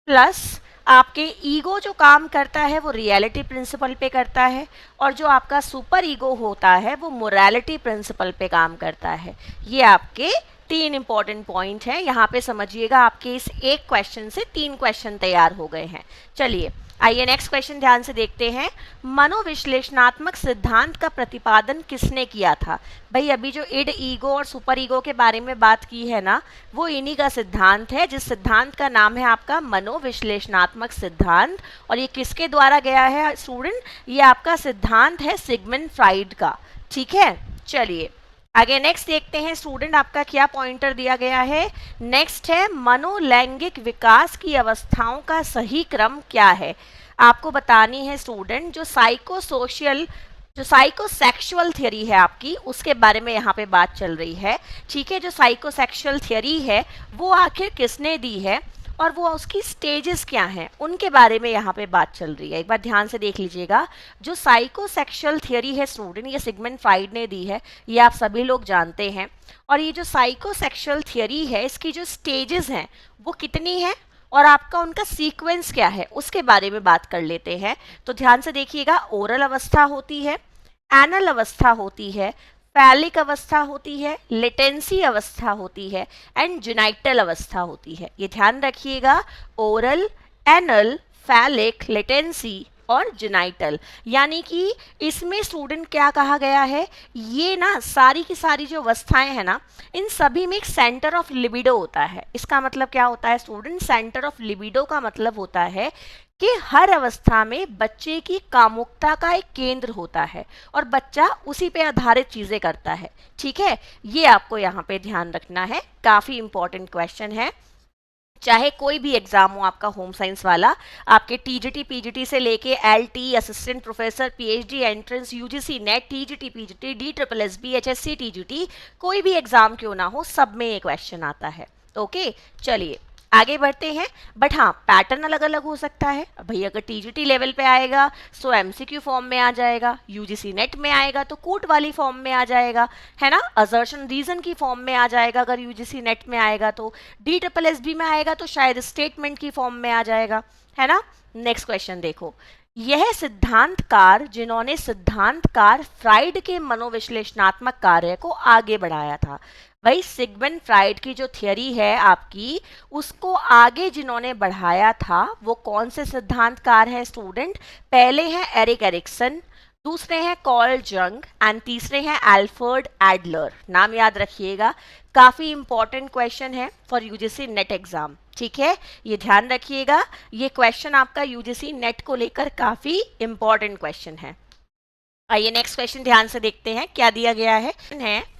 प्लस आपके ईगो जो काम करता है वो रियलिटी प्रिंसिपल पे करता है, और जो आपका सुपर ईगो होता है वो मोरालिटी प्रिंसिपल पे काम करता है। ये आपके 3 इंपॉर्टेंट पॉइंट हैं। यहाँ पे समझिएगा, आपके इस एक क्वेश्चन से 3 क्वेश्चन तैयार हो गए हैं। चलिए आइए नेक्स्ट क्वेश्चन ध्यान से देखते हैं। मनोविश्लेषणात्मक सिद्धांत का प्रतिपादन किसने किया था? भाई अभी जो इड, ईगो और सुपर ईगो के बारे में बात की है ना, वो इन्हीं का सिद्धांत है, जिस सिद्धांत का नाम है आपका मनोविश्लेषणात्मक सिद्धांत। और ये किसके द्वारा गया है स्टूडेंट? ये आपका सिद्धांत है सिगमंड फ्राइड का। ठीक है, चलिए आगे नेक्स्ट देखते हैं स्टूडेंट, आपका क्या पॉइंटर दिया गया है। नेक्स्ट है मनोलैंगिक विकास की अवस्थाओं का सही क्रम क्या है? आपको बतानी है स्टूडेंट, जो साइकोसेक्सुअल थ्योरी है आपकी, उसके बारे में यहाँ पे बात चल रही है। ठीक है, जो साइकोसेक्सुअल थ्योरी है वो आखिर किसने दी है और वो उसकी स्टेजेस क्या हैं, उनके बारे में यहाँ पे बात चल रही है। एक बार ध्यान से देख लीजिएगा, जो साइकोसेक्सुअल थ्योरी है स्टूडेंट, ये सिगमंड फ्राइड ने दी है, ये आप सभी लोग जानते हैं। और ये जो साइकोसेक्सुअल थ्योरी है, इसकी जो स्टेजेस हैं वो कितनी है और आपका उनका सीक्वेंस क्या है, उसके बारे में बात कर लेते हैं। तो ध्यान से देखिएगा, ओरल अवस्था होती है, एनल अवस्था होती है, फैलिक अवस्था होती है, लेटेंसी अवस्था होती है एंड जेनाइटल अवस्था होती है। ये ध्यान रखिएगा, ओरल, एनल, फैलिक, लेटेंसी और जेनाइटल। यानी कि इसमें स्टूडेंट क्या कहा गया है, ये ना सारी की सारी जो अवस्थाएं हैं ना, इन सभी में एक सेंटर ऑफ लिबिडो होता है। इसका मतलब क्या होता है स्टूडेंट? सेंटर ऑफ लिबिडो का मतलब होता है कि हर अवस्था में बच्चे की कामुकता का एक केंद्र होता है और बच्चा उसी पे आधारित चीजें करता है। ठीक है, ये आपको यहाँ पे ध्यान रखना है, काफी इंपॉर्टेंट क्वेश्चन है। चाहे कोई भी एग्जाम हो आपका होम साइंस वाला, आपके टीजीटी पीजीटी से लेके LT, assistant professor, PhD, entrance, UGC net, TGT PGT, D triple SB, HSC TGT, कोई भी एग्जाम क्यों ना हो, सब में ये क्वेश्चन आता है। ओके, चलिए आगे बढ़ते हैं। बट हाँ, पैटर्न अलग अलग हो सकता है। भाई अगर टीजीटी लेवल पे आएगा तो एमसीक्यू फॉर्म में आ जाएगा, यूजीसी नेट में आएगा तो कूट वाली फॉर्म में आ जाएगा, है ना, असर्शन रीजन की फॉर्म में आ जाएगा। अगर यूजीसी नेट में आएगा तो डी ट्रिपल एसबी में आएगा तो शायद स्टेटमेंट की फॉर्म में आ जाएगा, है ना। नेक्स्ट क्वेश्चन देखो, यह सिद्धांतकार जिन्होंने सिद्धांतकार फ्राइड के मनोविश्लेषणात्मक कार्य को आगे बढ़ाया था। भाई सिगमंड फ्राइड की जो थियरी है आपकी, उसको आगे जिन्होंने बढ़ाया था वो कौन से सिद्धांतकार हैं स्टूडेंट? पहले हैं एरिक एरिक्सन, दूसरे हैं कार्ल जंग एंड तीसरे हैं एल्फ्रेड एडलर। नाम याद रखिएगा, काफी इंपॉर्टेंट क्वेश्चन है फॉर यूजीसी नेट एग्जाम। ठीक है, ये ध्यान रखिएगा, ये क्वेश्चन आपका यूजीसी नेट को लेकर काफी इंपॉर्टेंट क्वेश्चन है। आइए नेक्स्ट क्वेश्चन ध्यान से देखते हैं, क्या दिया गया है।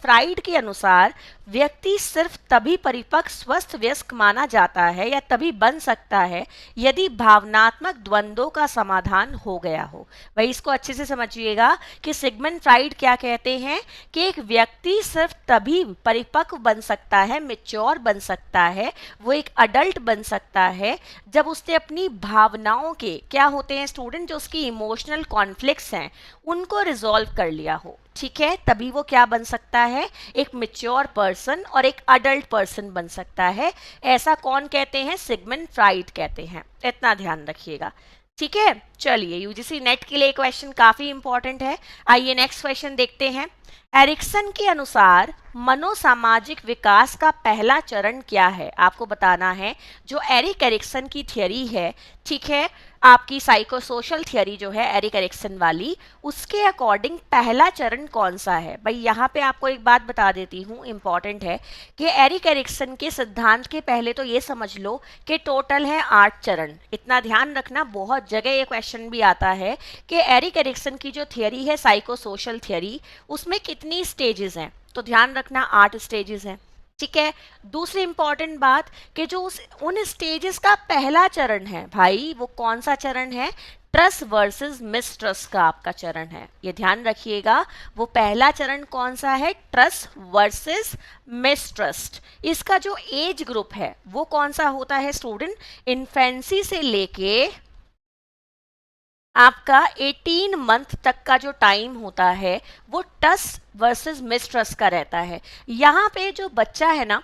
फ्राइड के अनुसार व्यक्ति सिर्फ तभी परिपक्व स्वस्थ वयस्क माना जाता है या तभी बन सकता है यदि भावनात्मक द्वंद्वों का समाधान हो गया हो। वही इसको अच्छे से समझिएगा कि सिगमंड फ्राइड क्या कहते हैं कि एक व्यक्ति सिर्फ तभी परिपक्व बन सकता है, मेच्योर बन सकता है, वो एक अडल्ट बन सकता है जब उसने अपनी भावनाओं के क्या होते हैं स्टूडेंट, जो उसकी इमोशनल कॉन्फ्लिक्ट्स हैं उनको रिजॉल्व कर लिया हो। ठीक है, तभी वो क्या बन सकता है, एक मेच्योर पर्सन और एक अडल्ट पर्सन बन सकता है। ऐसा कौन कहते हैं? सिगमंड फ्राइड कहते हैं। इतना ध्यान रखिएगा। ठीक है, चलिए यूजीसी नेट के लिए क्वेश्चन काफी इंपॉर्टेंट है। आइए नेक्स्ट क्वेश्चन देखते हैं। एरिक्सन के अनुसार मनोसामाजिक विकास का पहला चरण क्या है? आपको बताना है। जो एरिक एरिक्सन की थियरी है, ठीक है, आपकी साइकोसोशल थियरी जो है एरिक एरिक्सन वाली, उसके अकॉर्डिंग पहला चरण कौन सा है? भाई यहाँ पे आपको एक बात बता देती हूँ, इंपॉर्टेंट है कि एरिक एरिक्सन के सिद्धांत के पहले तो ये समझ लो कि टोटल है 8 चरण। इतना ध्यान रखना, बहुत जगह ये क्वेश्चन भी आता है कि एरिक एरिक्सन की जो थियरी है, साइकोसोशल थियरी, उसमें कितनी स्टेजेस हैं? तो ध्यान रखना 8 स्टेजेस हैं। ठीक है। दूसरी इंपॉर्टेंट बात कि जो उन स्टेजेस का पहला चरण है भाई, वो कौन सा चरण है? ट्रस्ट वर्सेस मिसट्रस्ट का आपका चरण है, ये ध्यान रखिएगा। वो पहला चरण कौन सा है? Trust versus mistrust. इसका जो एज ग्रुप है वो कौन सा होता है स्टूडेंट? इन्फेंसी से लेके आपका 18 मंथ तक का जो टाइम होता है वो ट्रस्ट वर्सेस मिसट्रस्ट का रहता है। यहाँ पे जो बच्चा है ना,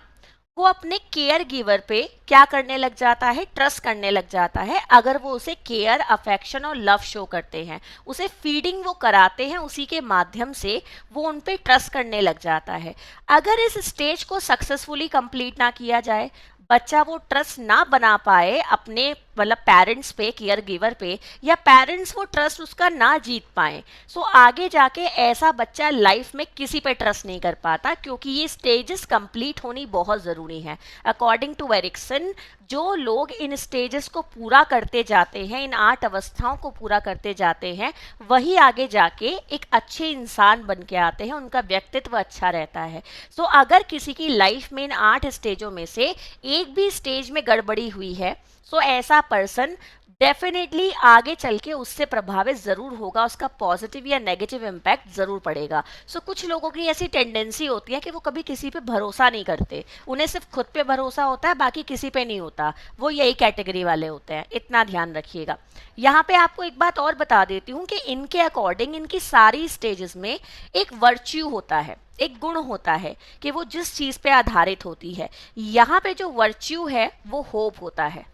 वो अपने केयर गिवर पे क्या करने लग जाता है? ट्रस्ट करने लग जाता है। अगर वो उसे केयर, अफेक्शन और लव शो करते हैं, उसे फीडिंग वो कराते हैं, उसी के माध्यम से वो उन पे ट्रस्ट करने लग जाता है। अगर इस स्टेज को सक्सेसफुली कंप्लीट ना किया जाए, बच्चा वो ट्रस्ट ना बना पाए अपने मतलब पेरेंट्स पे, केयर गिवर पे, या पेरेंट्स वो ट्रस्ट उसका ना जीत पाए, सो आगे जाके ऐसा बच्चा लाइफ में किसी पे ट्रस्ट नहीं कर पाता, क्योंकि ये स्टेजेस कंप्लीट होनी बहुत ज़रूरी है। अकॉर्डिंग टू एरिक्सन, जो लोग इन स्टेजेस को पूरा करते जाते हैं, इन 8 अवस्थाओं को पूरा करते जाते हैं, वही आगे जाके एक अच्छे इंसान बन के आते हैं, उनका व्यक्तित्व अच्छा रहता है। सो अगर किसी की लाइफ में इन 8 स्टेजों में से एक भी स्टेज में गड़बड़ी हुई है, सो ऐसा पर्सन डेफिनेटली आगे चल के उससे प्रभावित जरूर होगा, उसका पॉजिटिव या नेगेटिव इम्पैक्ट जरूर पड़ेगा। सो कुछ लोगों की ऐसी टेंडेंसी होती है कि वो कभी किसी पे भरोसा नहीं करते, उन्हें सिर्फ खुद पे भरोसा होता है, बाकी किसी पे नहीं होता, वो यही कैटेगरी वाले होते हैं, इतना ध्यान रखिएगा। यहाँ पे आपको एक बात और बता देती हूँ कि इनके अकॉर्डिंग इनकी सारी स्टेजेस में एक वर्च्यू होता है, एक गुण होता है कि वो जिस चीज पे आधारित होती है। यहाँ पे जो वर्च्यू है वो होप होता है।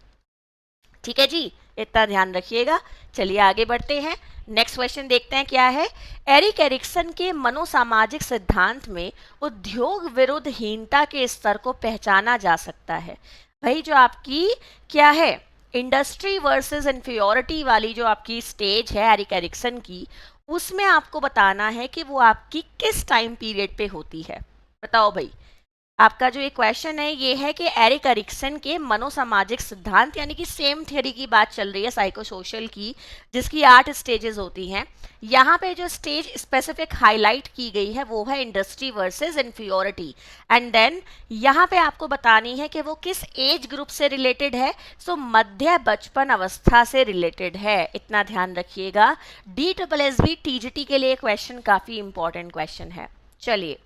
ठीक है जी, इतना ध्यान रखिएगा। चलिए आगे बढ़ते हैं, नेक्स्ट क्वेश्चन देखते हैं क्या है। एरिक एरिक्सन के मनोसामाजिक सिद्धांत में उद्योग विरुद्ध हीनता के स्तर को पहचाना जा सकता है। भाई जो आपकी क्या है, इंडस्ट्री वर्सेस इंफीरियरिटी वाली जो आपकी स्टेज है एरिक एरिक्सन की, उसमें आपको बताना है कि वो आपकी किस टाइम पीरियड पे होती है। बताओ भाई, आपका जो ये क्वेश्चन है ये है कि एरिक एरिक्सन के मनोसामाजिक सिद्धांत, यानी कि सेम थियरी की बात चल रही है साइकोसोशल की, जिसकी 8 स्टेजेस होती हैं। यहाँ पे जो स्टेज स्पेसिफिक हाईलाइट की गई है वो है industry versus inferiority. And then यहाँ पे आपको बतानी है कि वो किस एज ग्रुप से रिलेटेड है। सो मध्य बचपन अवस्था से रिलेटेड है, इतना ध्यान रखिएगा। DSSB TGT के लिए क्वेश्चन काफी इंपॉर्टेंट क्वेश्चन है। चलिए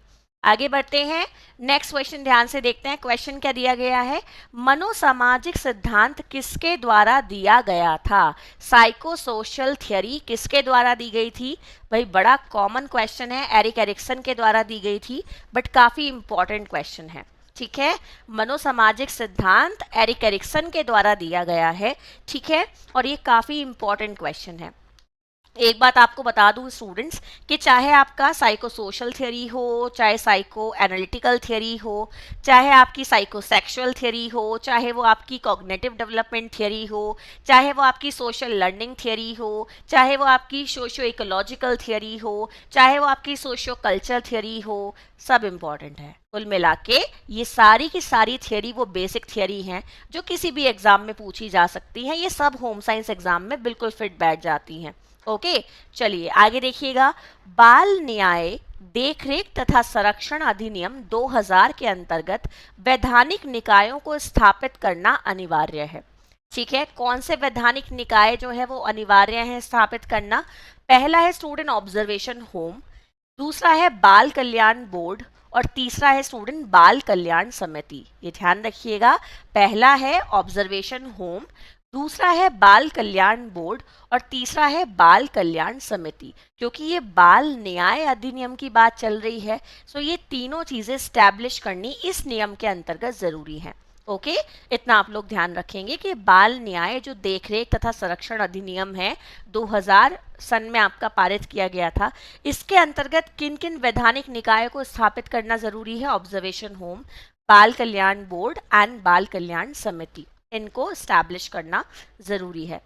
आगे बढ़ते हैं, नेक्स्ट क्वेश्चन ध्यान से देखते हैं। क्वेश्चन क्या दिया गया है? मनोसामाजिक सिद्धांत किसके द्वारा दिया गया था? साइकोसोशल थ्योरी किसके द्वारा दी गई थी? भाई बड़ा कॉमन क्वेश्चन है, एरिक एरिक्सन के द्वारा दी गई थी, बट काफी इंपॉर्टेंट क्वेश्चन है। ठीक है, मनोसामाजिक सिद्धांत एरिक एरिक्सन के द्वारा दिया गया है। ठीक है, और ये काफी इंपॉर्टेंट क्वेश्चन है। एक बात आपको बता दूं स्टूडेंट्स कि चाहे आपका साइको सोशल थियरी हो, चाहे साइको एनालिटिकल थियरी हो, चाहे आपकी साइको सेक्सुअल थियरी हो, चाहे वो आपकी कॉग्निटिव डेवलपमेंट थियरी हो, चाहे वो आपकी सोशल लर्निंग थियरी हो, चाहे वो आपकी सोशियो इकोलॉजिकल थियरी हो, चाहे वो आपकी सोशियो कल्चर थियरी हो, सब इम्पॉर्टेंट है। कुल मिला के ये सारी की सारी थियरी वो बेसिक थियरी हैं जो किसी भी एग्जाम में पूछी जा सकती हैं। ये सब होम साइंस एग्जाम में बिल्कुल फिट बैठ जाती हैं। ओके चलिए आगे देखिएगा। बाल न्याय देखरेख तथा संरक्षण अधिनियम 2000 के अंतर्गत वैधानिक निकायों को स्थापित करना अनिवार्य है। ठीक है, कौन से वैधानिक निकाय जो है वो अनिवार्य है स्थापित करना? पहला है स्टूडेंट ऑब्जर्वेशन होम, दूसरा है बाल कल्याण बोर्ड, और तीसरा है स्टूडेंट बाल कल्याण समिति। ये ध्यान रखिएगा, पहला है ऑब्जर्वेशन होम, दूसरा है बाल कल्याण बोर्ड, और तीसरा है बाल कल्याण समिति। क्योंकि ये बाल न्याय अधिनियम की बात चल रही है, सो ये तीनों चीजें स्टैब्लिश करनी इस नियम के अंतर्गत जरूरी है। ओके, इतना आप लोग ध्यान रखेंगे कि बाल न्याय जो देखरेख तथा संरक्षण अधिनियम है 2000 सन में आपका पारित किया गया था, इसके अंतर्गत किन किन वैधानिक निकायों को स्थापित करना जरूरी है? ऑब्जर्वेशन होम, बाल कल्याण बोर्ड एंड बाल कल्याण समिति, इनको स्टैब्लिश करना जरूरी है।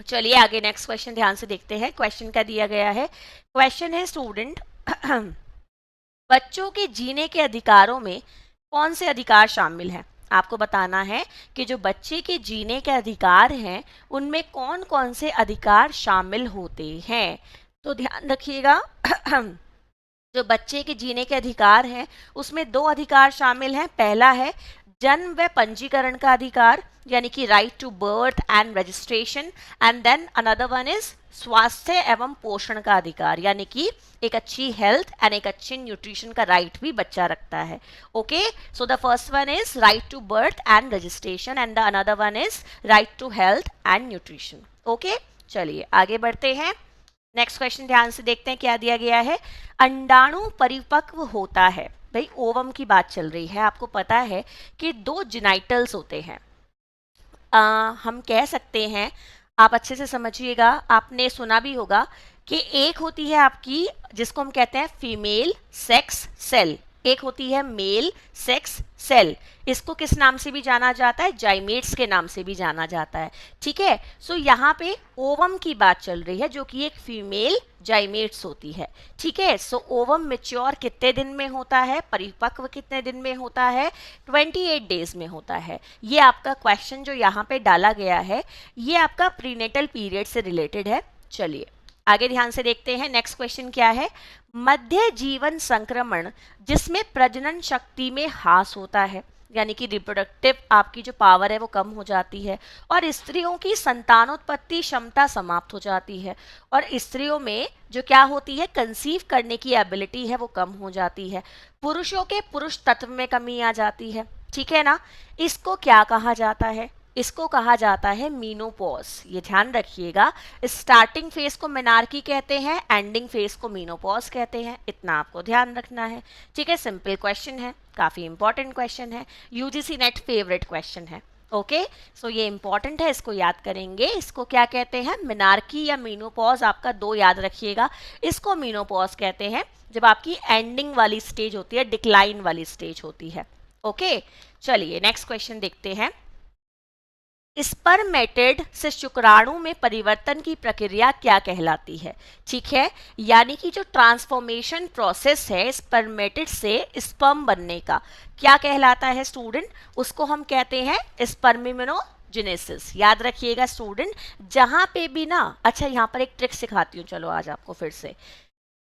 चलिए आगे नेक्स्ट क्वेश्चन ध्यान से देखते हैं। क्वेश्चन क्या दिया गया है? क्वेश्चन है स्टूडेंट बच्चों के जीने के अधिकारों में कौन से अधिकार शामिल हैं? आपको बताना है कि जो बच्चे के जीने के अधिकार हैं उनमें कौन कौन से अधिकार शामिल होते हैं। तो ध्यान रखिएगा जो बच्चे के जीने के अधिकार हैं उसमें दो अधिकार शामिल हैं। पहला है जन्म व पंजीकरण का अधिकार, यानी कि right to birth and registration, and then another one is स्वास्थ्य एवं पोषण का अधिकार, यानी कि एक अच्छी हेल्थ एंड एक अच्छे न्यूट्रिशन का राइट भी बच्चा रखता है। Okay, so the first one is right to birth and registration and the another one is right to health and nutrition. Okay, चलिए आगे बढ़ते हैं। नेक्स्ट क्वेश्चन ध्यान से देखते हैं क्या दिया गया है। अंडाणु परिपक्व होता है, भाई ओवम की बात चल रही है। आपको पता है कि दो जेनाइटल्स होते हैं। हम कह सकते हैं, आप अच्छे से समझिएगा, आपने सुना भी होगा कि एक होती है आपकी जिसको हम कहते हैं फीमेल सेक्स सेल, एक होती है मेल सेक्स सेल। इसको किस नाम से भी जाना जाता है? जाइमेट्स के नाम से भी जाना जाता है। ठीक है, सो यहाँ पे ओवम की बात चल रही है जो कि एक फीमेल जाइमेट्स होती है। ठीक है, सो ओवम मैच्योर कितने दिन में होता है, परिपक्व कितने दिन में होता है? 28 डेज में होता है। ये आपका क्वेश्चन जो यहाँ पे डाला गया है ये आपका प्रीनेटल पीरियड से रिलेटेड है। चलिए आगे ध्यान से देखते हैं। नेक्स्ट क्वेश्चन क्या है। मध्य जीवन संक्रमण जिसमें प्रजनन शक्ति में ह्रास होता है, यानी कि रिप्रोडक्टिव आपकी जो पावर है वो कम हो जाती है और स्त्रियों की संतानोत्पत्ति क्षमता समाप्त हो जाती है, और स्त्रियों में जो क्या होती है, कंसीव करने की एबिलिटी है वो कम हो जाती है। पुरुषों के पुरुष तत्व में कमी आ जाती है। ठीक है ना, इसको क्या कहा जाता है? इसको कहा जाता है मीनोपॉज। ये ध्यान रखिएगा, स्टार्टिंग फेज को मेनार्की कहते हैं, एंडिंग फेज को मीनोपॉज कहते हैं। इतना आपको ध्यान रखना है। ठीक है, सिंपल क्वेश्चन है, काफी इंपॉर्टेंट क्वेश्चन है, यूजीसी नेट फेवरेट क्वेश्चन है। ओके, सो ये इंपॉर्टेंट है, इसको याद करेंगे। इसको क्या कहते हैं? मेनार्की या मीनोपॉज, आपका दो याद रखिएगा। इसको मीनोपॉज कहते हैं जब आपकी एंडिंग वाली स्टेज होती है, डिक्लाइन वाली स्टेज होती है। ओके, चलिए नेक्स्ट क्वेश्चन देखते हैं। स्पर्मेटेड से शुक्राणु में परिवर्तन की प्रक्रिया क्या कहलाती है? ठीक है, यानी कि जो ट्रांसफॉर्मेशन प्रोसेस है स्पर्मेटेड से स्पर्म बनने का, क्या कहलाता है स्टूडेंट? उसको हम कहते हैं स्पर्मिनोजेनेसिस। याद रखिएगा स्टूडेंट, जहां पे भी ना, अच्छा यहाँ पर एक ट्रिक सिखाती हूँ, चलो आज आपको फिर से।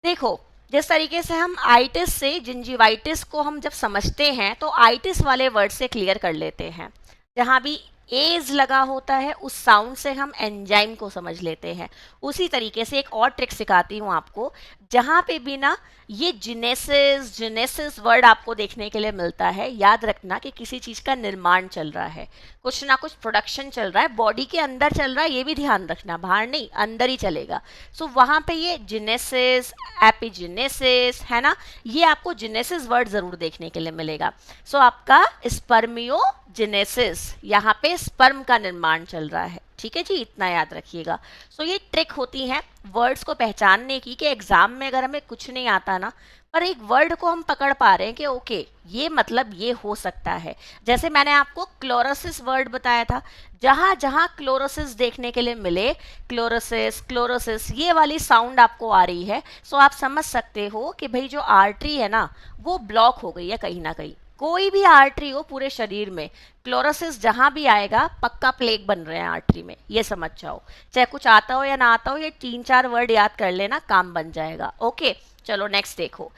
देखो, जिस तरीके से हम आइटिस से जिंजीवाइटिस को हम जब समझते हैं तो आइटिस वाले वर्ड से क्लियर कर लेते हैं। जहां भी एज लगा होता है उस साउंड से हम एंजाइम को समझ लेते हैं। उसी तरीके से एक और ट्रिक सिखाती हूँ आपको, जहाँ पे भी ना ये जेनेसिस वर्ड आपको देखने के लिए मिलता है, याद रखना कि किसी चीज़ का निर्माण चल रहा है, कुछ ना कुछ प्रोडक्शन चल रहा है, बॉडी के अंदर चल रहा है, ये भी ध्यान रखना, बाहर नहीं अंदर ही चलेगा। सो वहाँ पे ये जेनेसिस, एपिजेनेसिस है ना, ये आपको जेनेसिस वर्ड ज़रूर देखने के लिए मिलेगा। सो आपका स्पर्मियोजेनेसिस, यहाँ पे स्पर्म का निर्माण चल रहा है। ठीक है जी, इतना याद रखिएगा। सो ये ट्रिक होती है वर्ड्स को पहचानने की, कि एग्जाम में अगर हमें कुछ नहीं आता ना, पर एक वर्ड को हम पकड़ पा रहे हैं कि ओके ये मतलब ये हो सकता है। जैसे मैंने आपको क्लोरोसिस वर्ड बताया था, जहां जहां क्लोरोसिस देखने के लिए मिले, क्लोरोसिस क्लोरोसिस ये वाली साउंड आपको आ रही है, सो आप समझ सकते हो कि भाई जो आर्टरी है ना वो ब्लॉक हो गई है कहीं ना कहीं। कोई भी आर्टरी हो पूरे शरीर में, क्लोरोसिस जहां भी आएगा पक्का प्लेग बन रहे हैं आर्टरी में, ये समझ जाओ। चाहे कुछ आता हो या ना आता हो, ये 3-4 वर्ड याद कर लेना, काम बन जाएगा। ओके, चलो नेक्स्ट देखो।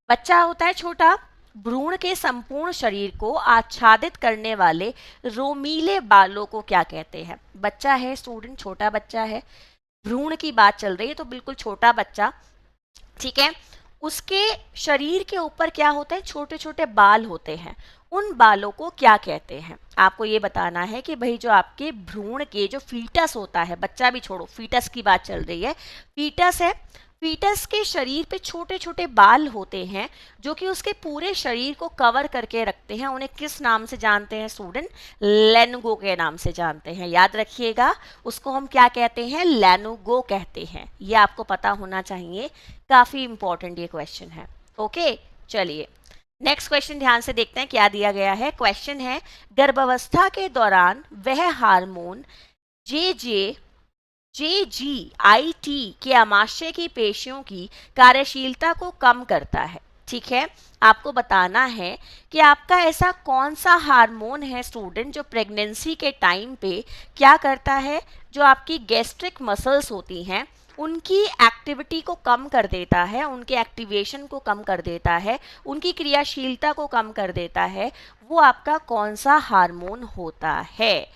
बच्चा होता है छोटा, भ्रूण के संपूर्ण शरीर को आच्छादित करने वाले रोमीले बालों को क्या कहते हैं? बच्चा है स्टूडेंट, छोटा बच्चा है, भ्रूण की बात चल रही है तो बिल्कुल छोटा बच्चा। ठीक है, उसके शरीर के ऊपर क्या होते हैं? छोटे छोटे बाल होते हैं। उन बालों को क्या कहते हैं? आपको ये बताना है कि भाई जो आपके भ्रूण के जो फीटस होता है, बच्चा भी छोड़ो, फीटस की बात चल रही है, फीटस है, फीटस के शरीर पे छोटे छोटे बाल होते हैं जो कि उसके पूरे शरीर को कवर करके रखते हैं। उन्हें किस नाम से जानते हैं स्टूडेंट? लेनुगो के नाम से जानते हैं। याद रखिएगा, उसको हम क्या कहते हैं? लेनुगो कहते हैं। ये आपको पता होना चाहिए, काफी इंपॉर्टेंट ये क्वेश्चन है। ओके, चलिए नेक्स्ट क्वेश्चन ध्यान से देखते हैं क्या दिया गया है। क्वेश्चन है, गर्भावस्था के दौरान वह हार्मोन JGIT के आमाशय की पेशियों की कार्यशीलता को कम करता है। ठीक है, आपको बताना है कि आपका ऐसा कौन सा हार्मोन है स्टूडेंट जो प्रेगनेंसी के टाइम पे क्या करता है, जो आपकी गैस्ट्रिक मसल्स होती हैं उनकी एक्टिविटी को कम कर देता है, उनके एक्टिवेशन को कम कर देता है, उनकी क्रियाशीलता को कम कर देता है, वो आपका कौन सा हार्मोन होता है?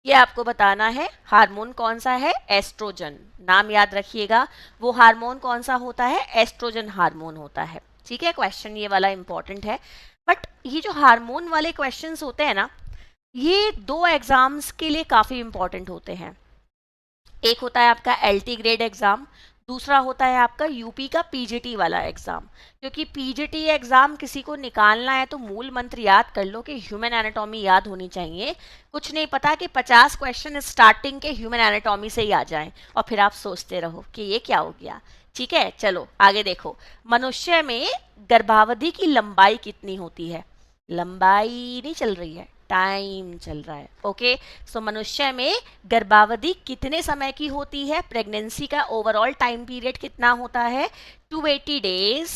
ये आपको बताना है। हार्मोन कौन सा है? एस्ट्रोजन। नाम याद रखिएगा, वो हार्मोन कौन सा होता है? एस्ट्रोजन हार्मोन होता है। ठीक है, क्वेश्चन ये वाला इंपॉर्टेंट है। बट ये जो हार्मोन वाले क्वेश्चंस होते हैं ना, ये 2 एग्जाम्स के लिए काफ़ी इंपॉर्टेंट होते हैं। एक होता है आपका एलटी ग्रेड एग्जाम, दूसरा होता है आपका यूपी का पीजीटी वाला एग्जाम। क्योंकि पीजीटी एग्जाम किसी को निकालना है तो मूल मंत्र याद कर लो कि ह्यूमन एनाटॉमी याद होनी चाहिए। कुछ नहीं पता कि 50 क्वेश्चन स्टार्टिंग के ह्यूमन एनाटॉमी से ही आ जाएं और फिर आप सोचते रहो कि ये क्या हो गया। ठीक है, चलो आगे देखो। मनुष्य में गर्भावधि की लंबाई कितनी होती है? लंबाई नहीं चल रही है, टाइम चल रहा है। ओके, सो मनुष्य में गर्भावधि कितने समय की होती है? प्रेगनेंसी का ओवरऑल टाइम पीरियड कितना होता है? 280 डेज,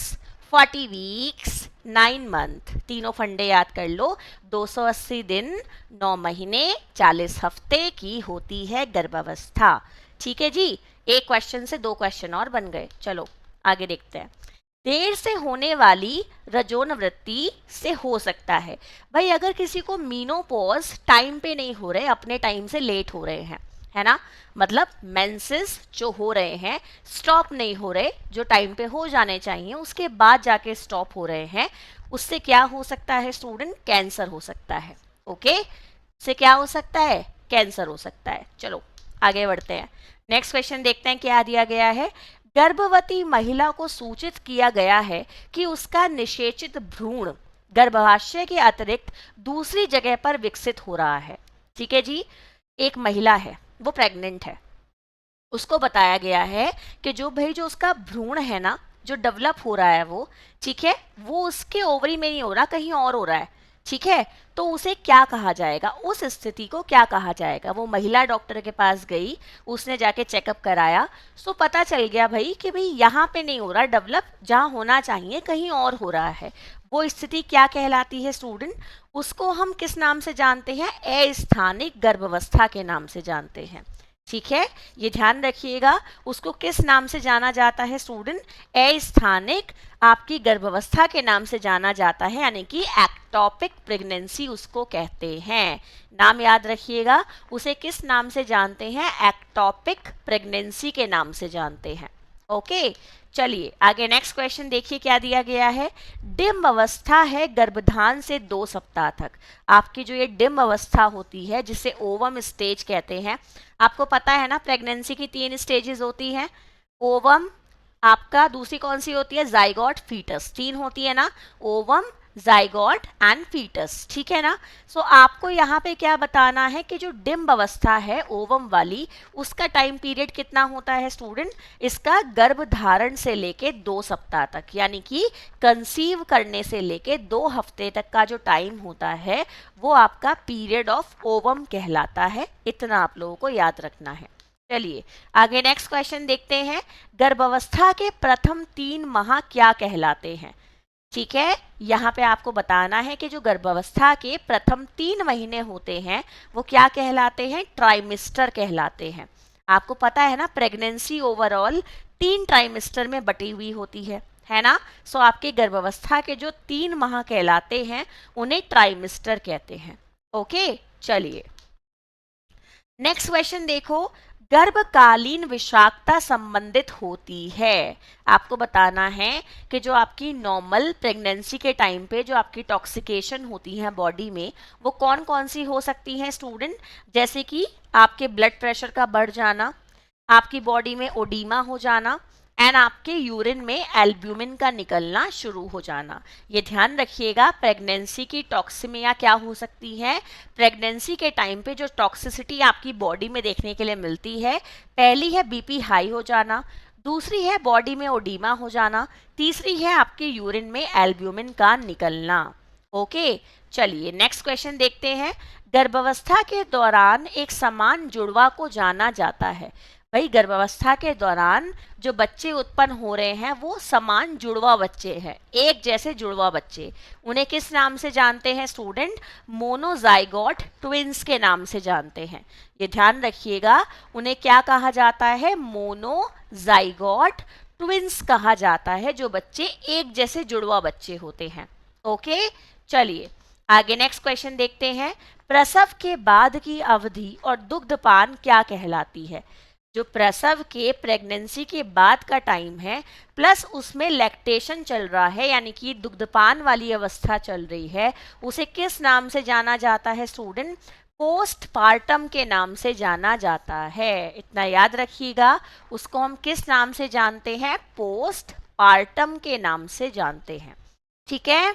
40 वीक्स, 9 मंथ। तीनों फंडे याद कर लो। 280 दिन, 9 महीने, 40 हफ्ते की होती है गर्भावस्था। ठीक है जी, एक क्वेश्चन से 2 क्वेश्चन और बन गए। चलो आगे देखते हैं। देर से होने वाली रजोन वृत्ति से हो सकता है। भाई अगर किसी को मीनोपॉज टाइम पे नहीं हो रहे, अपने टाइम से लेट हो रहे हैं, है ना, मतलब मेंसेस जो हो रहे हैं स्टॉप नहीं हो रहे, जो टाइम पे हो जाने चाहिए उसके बाद जाके स्टॉप हो रहे हैं, उससे क्या हो सकता है स्टूडेंट? कैंसर हो सकता है। ओके, से क्या हो सकता है? कैंसर हो सकता है। चलो आगे बढ़ते हैं। नेक्स्ट क्वेश्चन देखते हैं क्या दिया गया है। गर्भवती महिला को सूचित किया गया है कि उसका निषेचित भ्रूण गर्भाशय के अतिरिक्त दूसरी जगह पर विकसित हो रहा है। ठीक है जी, एक महिला है, वो प्रेग्नेंट है, उसको बताया गया है कि जो उसका भ्रूण है ना, जो डेवलप हो रहा है वो, ठीक है, वो उसके ओवरी में नहीं हो रहा, कहीं और हो रहा है। ठीक है, तो उसे क्या कहा जाएगा? उस स्थिति को क्या कहा जाएगा? वो महिला डॉक्टर के पास गई, उसने जाके चेकअप कराया, सो पता चल गया भाई कि भाई यहाँ पे नहीं हो रहा डेवलप, जहाँ होना चाहिए कहीं और हो रहा है। वो स्थिति क्या कहलाती है स्टूडेंट? उसको हम किस नाम से जानते हैं? अस्थानिक गर्भावस्था के नाम से जानते हैं। ठीक है, ये ध्यान रखिएगा, उसको किस नाम से जाना जाता है स्टूडेंट? अस्थानिक आपकी गर्भावस्था के नाम से जाना जाता है, यानी कि एक्टोपिक प्रेगनेंसी उसको कहते हैं। नाम याद रखिएगा, उसे किस नाम से जानते हैं? एक्टोपिक प्रेगनेंसी के नाम से जानते हैं। ओके, चलिए आगे नेक्स्ट क्वेश्चन देखिए क्या दिया गया है। डिम्ब अवस्था है गर्भधान से 2 सप्ताह तक। आपकी जो ये डिम्ब अवस्था होती है, जिसे ओवम स्टेज कहते हैं, आपको पता है ना प्रेगनेंसी की 3 स्टेजेस होती हैं। ओवम, आपका दूसरी कौन सी होती है? Zygote, foetus. 3 होती है ना, ओवम, जाइगोट एंड फीटस। ठीक है ना। सो आपको यहाँ पे क्या बताना है कि जो डिम्ब अवस्था है ओवम वाली, उसका टाइम पीरियड कितना होता है स्टूडेंट? इसका गर्भधारण से लेके 2 सप्ताह तक, यानी कि कंसीव करने से लेके 2 हफ्ते तक का जो टाइम होता है वो आपका पीरियड ऑफ ओवम कहलाता है। इतना आप लोगों को याद रखना है। चलिए आगे नेक्स्ट क्वेश्चन देखते हैं। गर्भावस्था के प्रथम 3 माह क्या कहलाते हैं? ठीक है, यहाँ पे आपको बताना है कि जो गर्भावस्था के प्रथम 3 महीने होते हैं वो क्या कहलाते हैं? ट्राइमेस्टर कहलाते हैं। आपको पता है ना प्रेगनेंसी ओवरऑल 3 ट्राइमेस्टर में बटी हुई होती है ना। सो आपके गर्भावस्था के जो 3 माह कहलाते हैं उन्हें ट्राइमेस्टर कहते हैं। ओके, चलिए नेक्स्ट क्वेश्चन देखो। गर्भकालीन विषाक्तता संबंधित होती है। आपको बताना है कि जो आपकी नॉर्मल प्रेगनेंसी के टाइम पे जो आपकी टॉक्सिकेशन होती है बॉडी में, वो कौन कौन सी हो सकती हैं स्टूडेंट? जैसे कि आपके ब्लड प्रेशर का बढ़ जाना, आपकी बॉडी में ओडीमा हो जाना, एंड आपके यूरिन में एल्ब्यूमिन का निकलना शुरू हो जाना। ये ध्यान रखिएगा, प्रेगनेंसी की टॉक्सिमिया क्या हो सकती है? प्रेगनेंसी के टाइम पे जो टॉक्सिसिटी आपकी बॉडी में देखने के लिए मिलती है, पहली है बीपी हाई हो जाना, दूसरी है बॉडी में ओडीमा हो जाना, तीसरी है आपके यूरिन में एल्ब्यूमिन का निकलना। ओके, चलिए नेक्स्ट क्वेश्चन देखते हैं। गर्भावस्था के दौरान एक समान जुड़वा को जाना जाता है। भाई गर्भावस्था के दौरान जो बच्चे उत्पन्न हो रहे हैं वो समान जुड़वा बच्चे हैं, एक जैसे जुड़वा बच्चे। उन्हें किस नाम से जानते हैं स्टूडेंट? मोनोजाइगोट ट्विंस के नाम से जानते हैं। ये ध्यान रखिएगा, उन्हें क्या कहा जाता है? मोनोजाइगोट ट्विंस कहा जाता है, जो बच्चे एक जैसे जुड़वा बच्चे होते हैं। ओके, चलिए आगे नेक्स्ट क्वेश्चन देखते हैं। प्रसव के बाद की अवधि और दुग्धपान क्या कहलाती है? जो प्रसव के प्रेगनेंसी के बाद का टाइम है प्लस उसमें लैक्टेशन चल रहा है, यानी कि दुग्धपान वाली अवस्था चल रही है, उसे किस नाम से जाना जाता है स्टूडेंट? पोस्टपार्टम के नाम से जाना जाता है। इतना याद रखिएगा, उसको हम किस नाम से जानते हैं? पोस्टपार्टम के नाम से जानते हैं। ठीक है,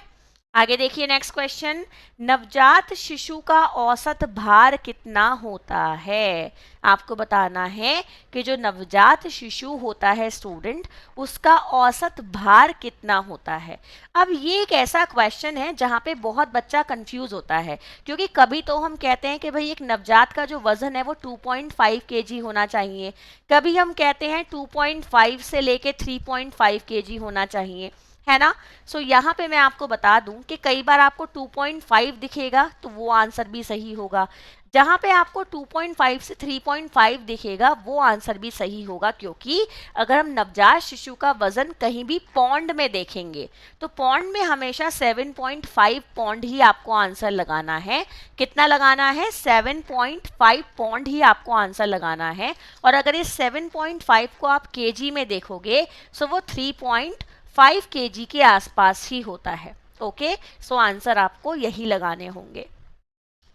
आगे देखिए नेक्स्ट क्वेश्चन। नवजात शिशु का औसत भार कितना होता है? आपको बताना है कि जो नवजात शिशु होता है स्टूडेंट, उसका औसत भार कितना होता है। अब ये एक ऐसा क्वेश्चन है जहाँ पे बहुत बच्चा कंफ्यूज होता है, क्योंकि कभी तो हम कहते हैं कि भाई एक नवजात का जो वजन है वो 2.5 केजी होना चाहिए, कभी हम कहते हैं 2.5 से लेके 3.5 केजी होना चाहिए, है ना। सो यहाँ पे मैं आपको बता दूं कि कई बार आपको 2.5 दिखेगा तो वो आंसर भी सही होगा, जहाँ पे आपको 2.5 से 3.5 दिखेगा वो आंसर भी सही होगा, क्योंकि अगर हम नवजात शिशु का वजन कहीं भी पौंड में देखेंगे तो पौंड में हमेशा 7.5 पौंड ही आपको आंसर लगाना है। कितना लगाना है? 7.5 पौंड ही आपको आंसर लगाना है। और अगर इस 7.5 को आप केजी में देखोगे सो वो 3.5 केजी के आसपास ही होता है। ओके, सो आंसर आपको यही लगाने होंगे।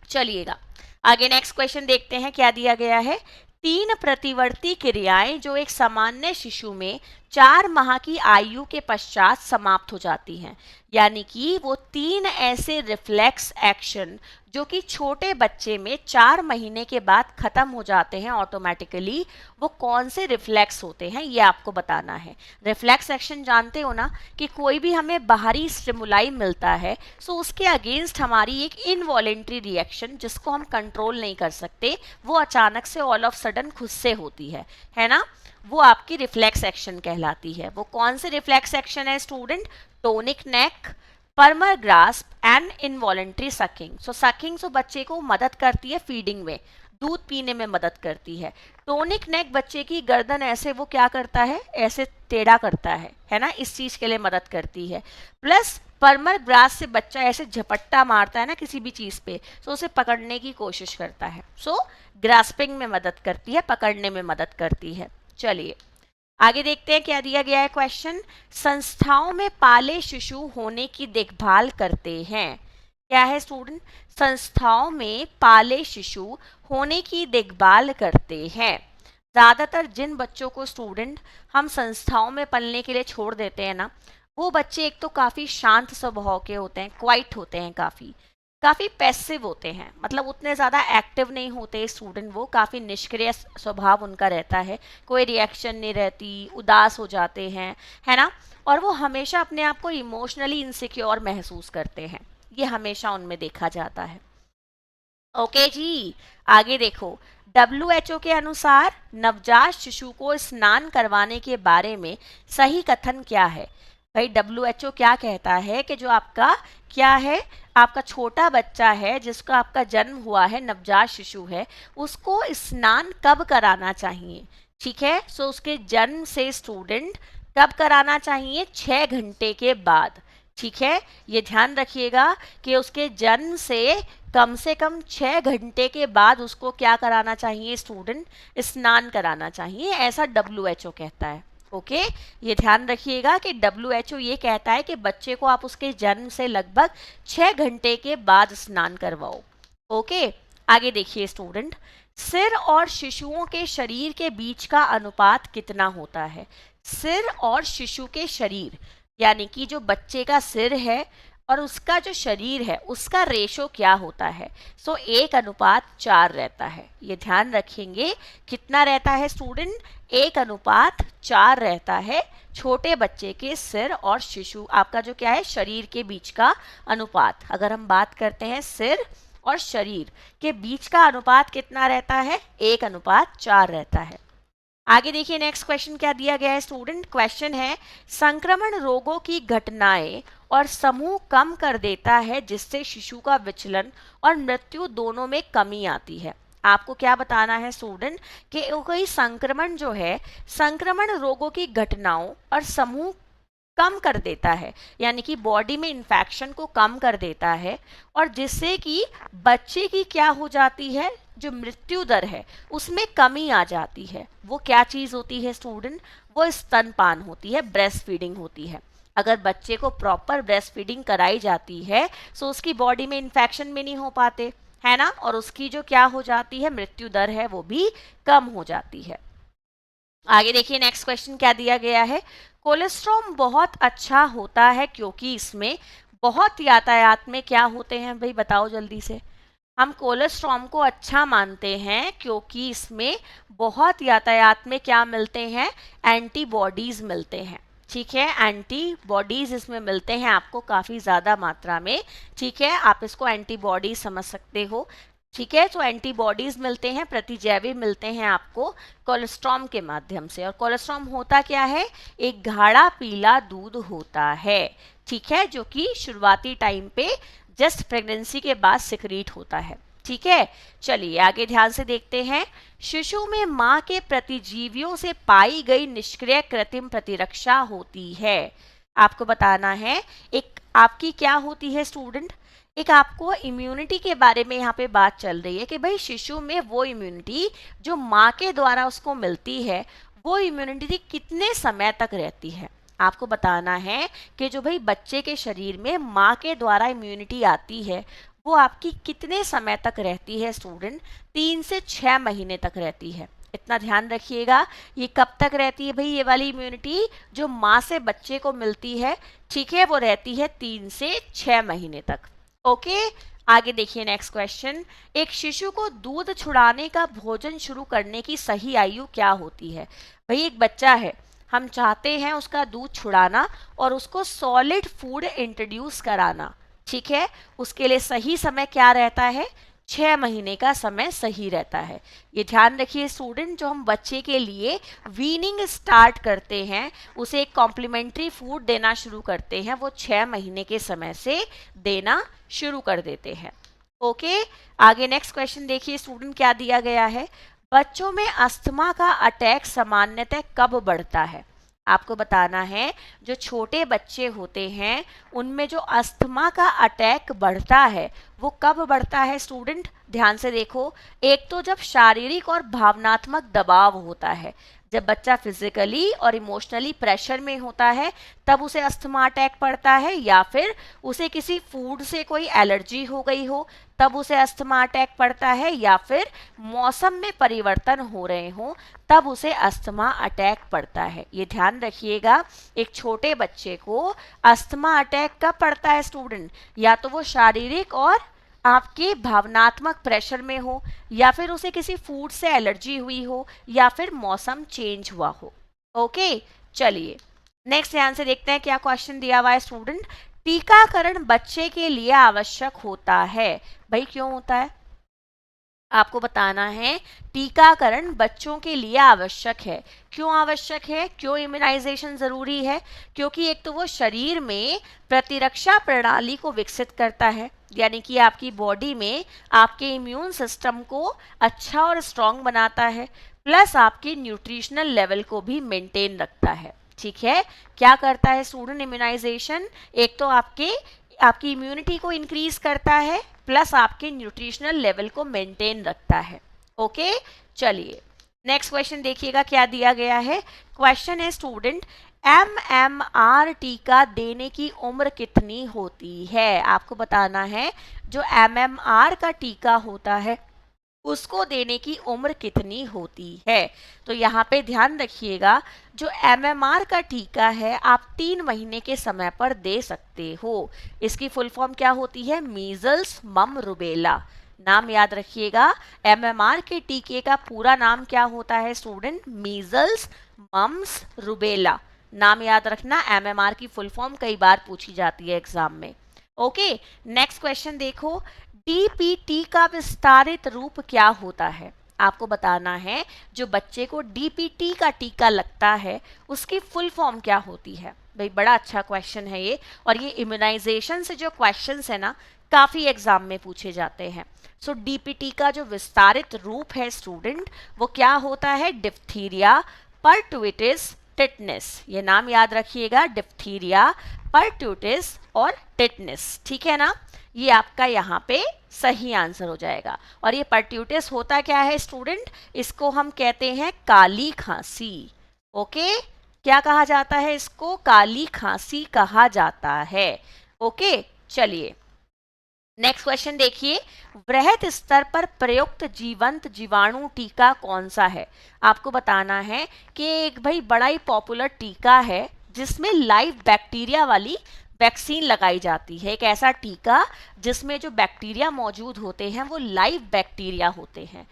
चलिएगा आगे नेक्स्ट क्वेश्चन देखते हैं क्या दिया गया है। 3 प्रतिवर्ती क्रियाएं जो एक सामान्य शिशु में 4 माह की आयु के पश्चात समाप्त हो जाती हैं, यानी कि वो 3 ऐसे रिफ्लेक्स एक्शन जो कि छोटे बच्चे में 4 महीने के बाद खत्म हो जाते हैं ऑटोमेटिकली, वो कौन से रिफ्लेक्स होते हैं ये आपको बताना है। रिफ्लेक्स एक्शन जानते हो ना, कि कोई भी हमें बाहरी स्टिमुलाई मिलता है सो उसके अगेंस्ट हमारी एक इनवॉलेंट्री रिएक्शन जिसको हम कंट्रोल नहीं कर सकते, वो अचानक से ऑल ऑफ सडन खुद से होती है ना, वो आपकी रिफ्लेक्स एक्शन कहलाती है। वो कौन से रिफ्लेक्स एक्शन है student? Tonic neck, palmar grasp and involuntary sucking. So sucking so बच्चे को मदद करती है फीडिंग में, दूध पीने में मदद करती है। टोनिक नेक बच्चे की गर्दन ऐसे वो क्या करता है? ऐसे टेढ़ा करता है ना, इस चीज के लिए मदद करती है। प्लस पर्मर ग्रास से बच्चा ऐसे झपट्टा मारता है ना किसी भी चीज पे, तो उसे पकड़ने की कोशिश करता है। सो ग्रास्पिंग में मदद करती है, पकड़ने में मदद करती है। चलिए आगे देखते हैं क्या दिया गया है क्वेश्चन। संस्थाओं में पाले शिशु होने की देखभाल करते हैं। क्या है स्टूडेंट? संस्थाओं में पाले शिशु होने की देखभाल करते हैं। ज़्यादातर जिन बच्चों को स्टूडेंट हम संस्थाओं में पलने के लिए छोड़ देते हैं ना, वो बच्चे एक तो काफ़ी शांत स्वभाव के होते हैं, क्वाइट होते हैं, काफ़ी पैसिव होते हैं, मतलब उतने ज़्यादा एक्टिव नहीं होते स्टूडेंट, वो काफ़ी निष्क्रिय स्वभाव उनका रहता है, कोई रिएक्शन नहीं रहती, उदास हो जाते हैं, है ना। और वो हमेशा अपने आप को इमोशनली इनसिक्योर महसूस करते हैं, ये हमेशा उनमें देखा जाता है। ओके जी, आगे देखो। WHO के अनुसार नवजात शिशु को स्नान करवाने के बारे में सही कथन क्या है? भाई WHO क्या कहता है कि जो आपका क्या है, आपका छोटा बच्चा है जिसका आपका जन्म हुआ है, नवजात शिशु है, उसको स्नान कब कराना चाहिए? ठीक है, सो उसके जन्म से स्टूडेंट कब कराना चाहिए? 6 घंटे के बाद। ठीक है, ये ध्यान रखिएगा कि उसके जन्म से कम 6 घंटे के बाद उसको क्या कराना चाहिए स्टूडेंट? स्नान कराना चाहिए, ऐसा WHO कहता है। ओके, ये ध्यान रखिएगा कि WHO ये कहता है कि बच्चे को आप उसके जन्म से लगभग 6 घंटे के बाद स्नान करवाओ। ओके, आगे देखिए स्टूडेंट। सिर और शिशुओं के शरीर के बीच का अनुपात कितना होता है? सिर और शिशु के शरीर, यानी कि जो बच्चे का सिर है और उसका जो शरीर है उसका रेशो क्या होता है? सो 1:4 रहता है। ये ध्यान रखेंगे, कितना रहता है स्टूडेंट? 1:4 रहता है छोटे बच्चे के सिर और शिशु, आपका जो क्या है, शरीर के बीच का अनुपात। अगर हम बात करते हैं सिर और शरीर के बीच का अनुपात कितना रहता है? 1:4 रहता है। आगे देखिए नेक्स्ट क्वेश्चन क्या दिया गया है स्टूडेंट। क्वेश्चन है संक्रमण रोगों की घटनाएं और समूह कम कर देता है जिससे शिशु का विचलन और मृत्यु दोनों में कमी आती है। आपको क्या बताना है स्टूडेंट कि कोई संक्रमण जो है, संक्रमण रोगों की घटनाओं और समूह कम कर देता है, यानी कि बॉडी में इन्फेक्शन को कम कर देता है, और जिससे कि बच्चे की क्या हो जाती है, जो मृत्यु दर है उसमें कमी आ जाती है। वो क्या चीज होती है स्टूडेंट? वो स्तनपान होती है, ब्रेस्ट फीडिंग होती है। अगर बच्चे को प्रॉपर ब्रेस्ट फीडिंग कराई जाती है तो उसकी बॉडी में इन्फेक्शन भी नहीं हो पाते, है ना, और उसकी जो क्या हो जाती है, मृत्यु दर है वो भी कम हो जाती है। आगे देखिए नेक्स्ट क्वेश्चन क्या दिया गया है। कोलेस्ट्रॉल बहुत अच्छा होता है क्योंकि इसमें बहुत यातायात में क्या होते हैं, भाई बताओ जल्दी से। हम कोलेस्ट्रॉल को अच्छा मानते हैं क्योंकि इसमें बहुत यातायात में क्या मिलते हैं, एंटीबॉडीज मिलते हैं। ठीक है, एंटीबॉडीज इसमें मिलते हैं आपको काफ़ी ज़्यादा मात्रा में। ठीक है, आप इसको एंटीबॉडीज समझ सकते हो। ठीक है, तो एंटीबॉडीज मिलते हैं, प्रतिजैवी मिलते हैं आपको कोलेस्ट्रॉल के माध्यम से। और कोलेस्ट्रॉल होता क्या है, एक गाढ़ा पीला दूध होता है। ठीक है, जो कि शुरुआती टाइम पे जस्ट प्रेगनेंसी के बाद सिक्रीट होता है। ठीक है, चलिए आगे ध्यान से देखते हैं। शिशु में मां के प्रतिजीवियों से पाई गई निष्क्रिय कृत्रिम प्रतिरक्षा होती है। आपको बताना है एक आपकी क्या होती है स्टूडेंट, एक आपको इम्यूनिटी के बारे में यहाँ पे बात चल रही है कि भाई शिशु में वो इम्यूनिटी जो माँ के द्वारा उसको मिलती है, वो इम्यूनिटी कितने समय तक रहती है। आपको बताना है कि जो भाई बच्चे के शरीर में माँ के द्वारा इम्यूनिटी आती है वो आपकी कितने समय तक रहती है स्टूडेंट? 3 से 6 महीने तक रहती है। इतना ध्यान रखिएगा। ये कब तक रहती है भाई, ये वाली इम्यूनिटी जो माँ से बच्चे को मिलती है, ठीक है, वो रहती है 3 से 6 महीने तक। ओके, आगे देखिए नेक्स्ट क्वेश्चन। एक शिशु को दूध छुड़ाने का भोजन शुरू करने की सही आयु क्या होती है? भाई एक बच्चा है, हम चाहते हैं उसका दूध छुड़ाना और उसको सॉलिड फूड इंट्रोड्यूस कराना। ठीक है, उसके लिए सही समय क्या रहता है? 6 महीने का समय सही रहता है। ये ध्यान रखिए स्टूडेंट, जो हम बच्चे के लिए वीनिंग स्टार्ट करते हैं, उसे एक कॉम्प्लीमेंट्री फूड देना शुरू करते हैं, वो 6 महीने के समय से देना शुरू कर देते हैं। ओके, आगे नेक्स्ट क्वेश्चन देखिए स्टूडेंट क्या दिया गया है। बच्चों में अस्थमा का अटैक सामान्यतः कब बढ़ता है? आपको बताना है जो छोटे बच्चे होते हैं उनमें जो अस्थमा का अटैक बढ़ता है वो कब बढ़ता है स्टूडेंट? ध्यान से देखो। एक तो जब शारीरिक और भावनात्मक दबाव होता है, जब बच्चा फिजिकली और इमोशनली प्रेशर में होता है तब उसे अस्थमा अटैक पड़ता है, या फिर उसे किसी फूड से कोई एलर्जी हो गई हो तब उसे अस्थमा अटैक पड़ता है, या फिर मौसम में परिवर्तन हो रहे हों तब उसे अस्थमा अटैक पड़ता है। ये ध्यान रखिएगा। एक छोटे बच्चे को अस्थमा अटैक कब पड़ता है स्टूडेंट? या तो वो शारीरिक और आपके भावनात्मक प्रेशर में हो, या फिर उसे किसी फूड से एलर्जी हुई हो, या फिर मौसम चेंज हुआ हो। ओके, चलिए नेक्स्ट ध्यान से देखते हैं क्या क्वेश्चन दिया हुआ है स्टूडेंट। टीकाकरण बच्चे के लिए आवश्यक होता है। भाई क्यों होता है? आपको बताना है टीकाकरण बच्चों के लिए आवश्यक है। क्यों आवश्यक है, क्यों इम्यूनाइजेशन जरूरी है? क्योंकि एक तो वो शरीर में प्रतिरक्षा प्रणाली को विकसित करता है, यानी कि आपकी बॉडी में आपके इम्यून सिस्टम को अच्छा और स्ट्रांग बनाता है, प्लस आपके न्यूट्रिशनल लेवल को भी मेंटेन रखता है। ठीक है, क्या करता है स्टूडेंट इम्यूनाइजेशन? एक तो आपकी इम्यूनिटी को इंक्रीज करता है, प्लस आपके न्यूट्रिशनल लेवल को मेंटेन रखता है। ओके, चलिए नेक्स्ट क्वेश्चन देखिएगा क्या दिया गया है। क्वेश्चन है स्टूडेंट, MMR टीका देने की उम्र कितनी होती है? आपको बताना है जो MMR का टीका होता है उसको देने की उम्र कितनी होती है। तो यहाँ पे ध्यान रखिएगा, जो MMR का टीका है आप 3 महीने के समय पर दे सकते हो। इसकी फुल फॉर्म क्या होती है? मीजल्स मम रुबेला। नाम याद रखिएगा, MMR के टीके का पूरा नाम क्या होता है स्टूडेंट? Measles mums rubella. नाम याद रखना, MMR की फुल फॉर्म कई बार पूछी जाती है एग्जाम में। ओके, नेक्स्ट क्वेश्चन देखो, DPT का विस्तारित रूप क्या होता है? आपको बताना है जो बच्चे को डीपीटी का टीका लगता है उसकी फुल फॉर्म क्या होती है। भाई बड़ा अच्छा क्वेश्चन है ये, और ये इम्यूनाइजेशन से जो क्वेश्चंस है ना काफ़ी एग्जाम में पूछे जाते हैं। सो डीपीटी का जो विस्तारित रूप है स्टूडेंट वो क्या होता है, डिप्थीरिया परट्यूटिस टिटनेस। ये नाम याद रखिएगा, डिप्थीरिया परट्यूटिस और टिटनेस, ठीक है ना। ये आपका यहाँ पे सही आंसर हो जाएगा। और ये परट्यूटिस होता क्या है स्टूडेंट, इसको हम कहते हैं काली खांसी। ओके, क्या कहा जाता है इसको, काली खांसी कहा जाता है। ओके, चलिए नेक्स्ट क्वेश्चन देखिए, वृहद स्तर पर प्रयुक्त जीवंत जीवाणु टीका कौन सा है। आपको बताना है कि एक भाई बड़ा ही पॉपुलर टीका है जिसमें लाइव बैक्टीरिया वाली वैक्सीन लगाई जाती है। एक ऐसा टीका जिसमें जो बैक्टीरिया मौजूद होते हैं वो लाइव बैक्टीरिया होते हैं।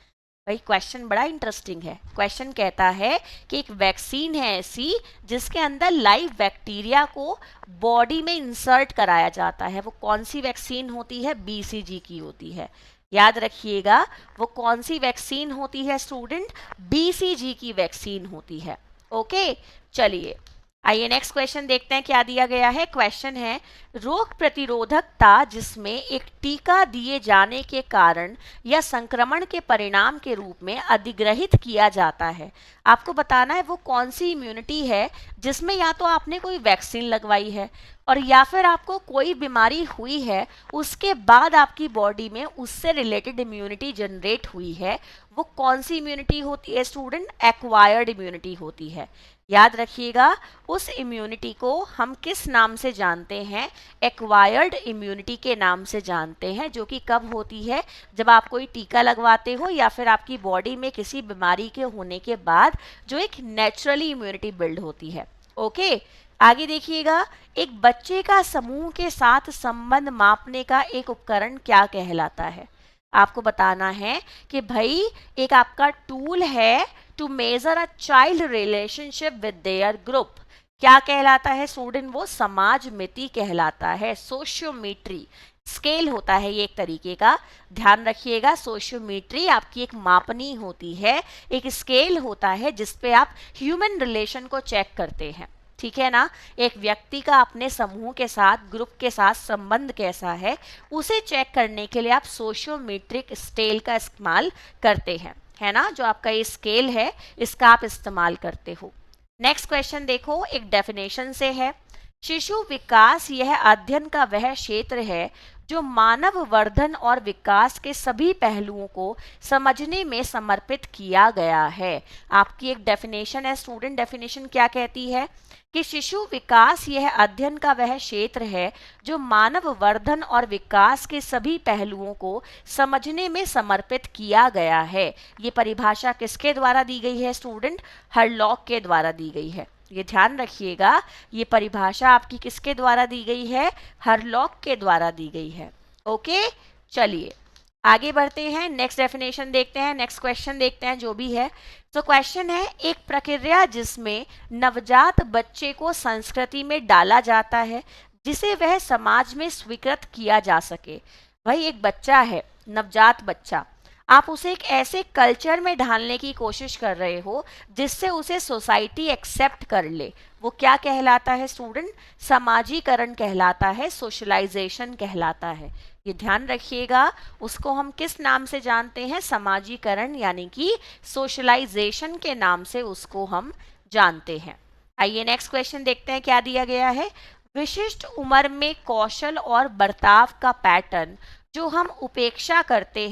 भाई क्वेश्चन बड़ा इंटरेस्टिंग है। क्वेश्चन कहता है कि एक वैक्सीन है ऐसी जिसके अंदर लाइव बैक्टीरिया को बॉडी में इंसर्ट कराया जाता है। वो कौन सी वैक्सीन होती है, बीसीजी की होती है। याद रखिएगा वो कौन सी वैक्सीन होती है स्टूडेंट, बीसीजी की वैक्सीन होती है। ओके, चलिए आइए नेक्स्ट क्वेश्चन देखते हैं क्या दिया गया है। क्वेश्चन है रोग प्रतिरोधकता जिसमें एक टीका दिए जाने के कारण या संक्रमण के परिणाम के रूप में अधिग्रहित किया जाता है। आपको बताना है वो कौन सी इम्यूनिटी है जिसमें या तो आपने कोई वैक्सीन लगवाई है और या फिर आपको कोई बीमारी हुई है उसके बाद आपकी बॉडी में उससे रिलेटेड इम्यूनिटी जनरेट हुई है। वो कौन सी इम्यूनिटी होती है स्टूडेंट, एक्वायर्ड इम्यूनिटी होती है। याद रखिएगा उस इम्यूनिटी को हम किस नाम से जानते हैं, एक्वायर्ड इम्यूनिटी के नाम से जानते हैं, जो कि कब होती है, जब आप कोई टीका लगवाते हो या फिर आपकी बॉडी में किसी बीमारी के होने के बाद जो एक नेचुरली इम्यूनिटी बिल्ड होती है। ओके, आगे देखिएगा, एक बच्चे का समूह के साथ संबंध मापने का एक उपकरण क्या कहलाता है। आपको बताना है कि भाई एक आपका टूल है to measure a child relationship with their group, क्या कहलाता है स्टूडेंट, वो समाज मिति कहलाता है। सोशियोमीट्री स्केल होता है ये एक तरीके का, ध्यान रखिएगा। सोशियोमीट्री आपकी एक मापनी होती है, एक स्केल होता है जिसपे आप ह्यूमन रिलेशन को चेक करते हैं, ठीक है ना। एक व्यक्ति का अपने समूह के साथ, ग्रुप के साथ संबंध कैसा है उसे चेक करने के लिए आप सोशियोमीट्रिक स्केल का इस्तेमाल करते हैं, है ना। जो आपका ये स्केल है इसका आप इस्तेमाल करते हो। नेक्स्ट क्वेश्चन देखो, एक डेफिनेशन से है, शिशु विकास यह अध्ययन का वह क्षेत्र है जो मानव वर्धन और विकास के सभी पहलुओं को समझने में समर्पित किया गया है। आपकी एक डेफिनेशन है स्टूडेंट, डेफिनेशन क्या कहती है कि शिशु विकास यह अध्ययन का वह क्षेत्र है जो मानव वर्धन और विकास के सभी पहलुओं को समझने में समर्पित किया गया है। ये परिभाषा किसके द्वारा दी गई है स्टूडेंट, हरलॉक के द्वारा दी गई है। ये ध्यान रखिएगा, ये परिभाषा आपकी किसके द्वारा दी गई है, हरलॉक के द्वारा दी गई है। ओके, चलिए आगे बढ़ते हैं, नेक्स्ट डेफिनेशन देखते हैं, नेक्स्ट क्वेश्चन देखते हैं जो भी है। तो क्वेश्चन है, एक प्रक्रिया जिसमें नवजात बच्चे को संस्कृति में डाला जाता है जिसे वह समाज में स्वीकृत किया जा सके। भाई एक बच्चा है, नवजात बच्चा, आप उसे एक ऐसे कल्चर में ढालने की कोशिश कर रहे हो जिससे उसे सोसाइटी एक्सेप्ट कर ले। वो क्या कहलाता है स्टूडेंट, समाजीकरण कहलाता है, सोशलाइजेशन कहलाता है। ये ध्यान रखिएगा, उसको हम किस नाम से जानते हैं, समाजीकरण यानी कि सोशलाइजेशन के नाम से उसको हम जानते हैं। आइए नेक्स्ट क्वेश्चन देखते हैं क्या दिया गया है। विशिष्ट उम्र में कौशल और बर्ताव का पैटर्न जो हम अपेक्षा करते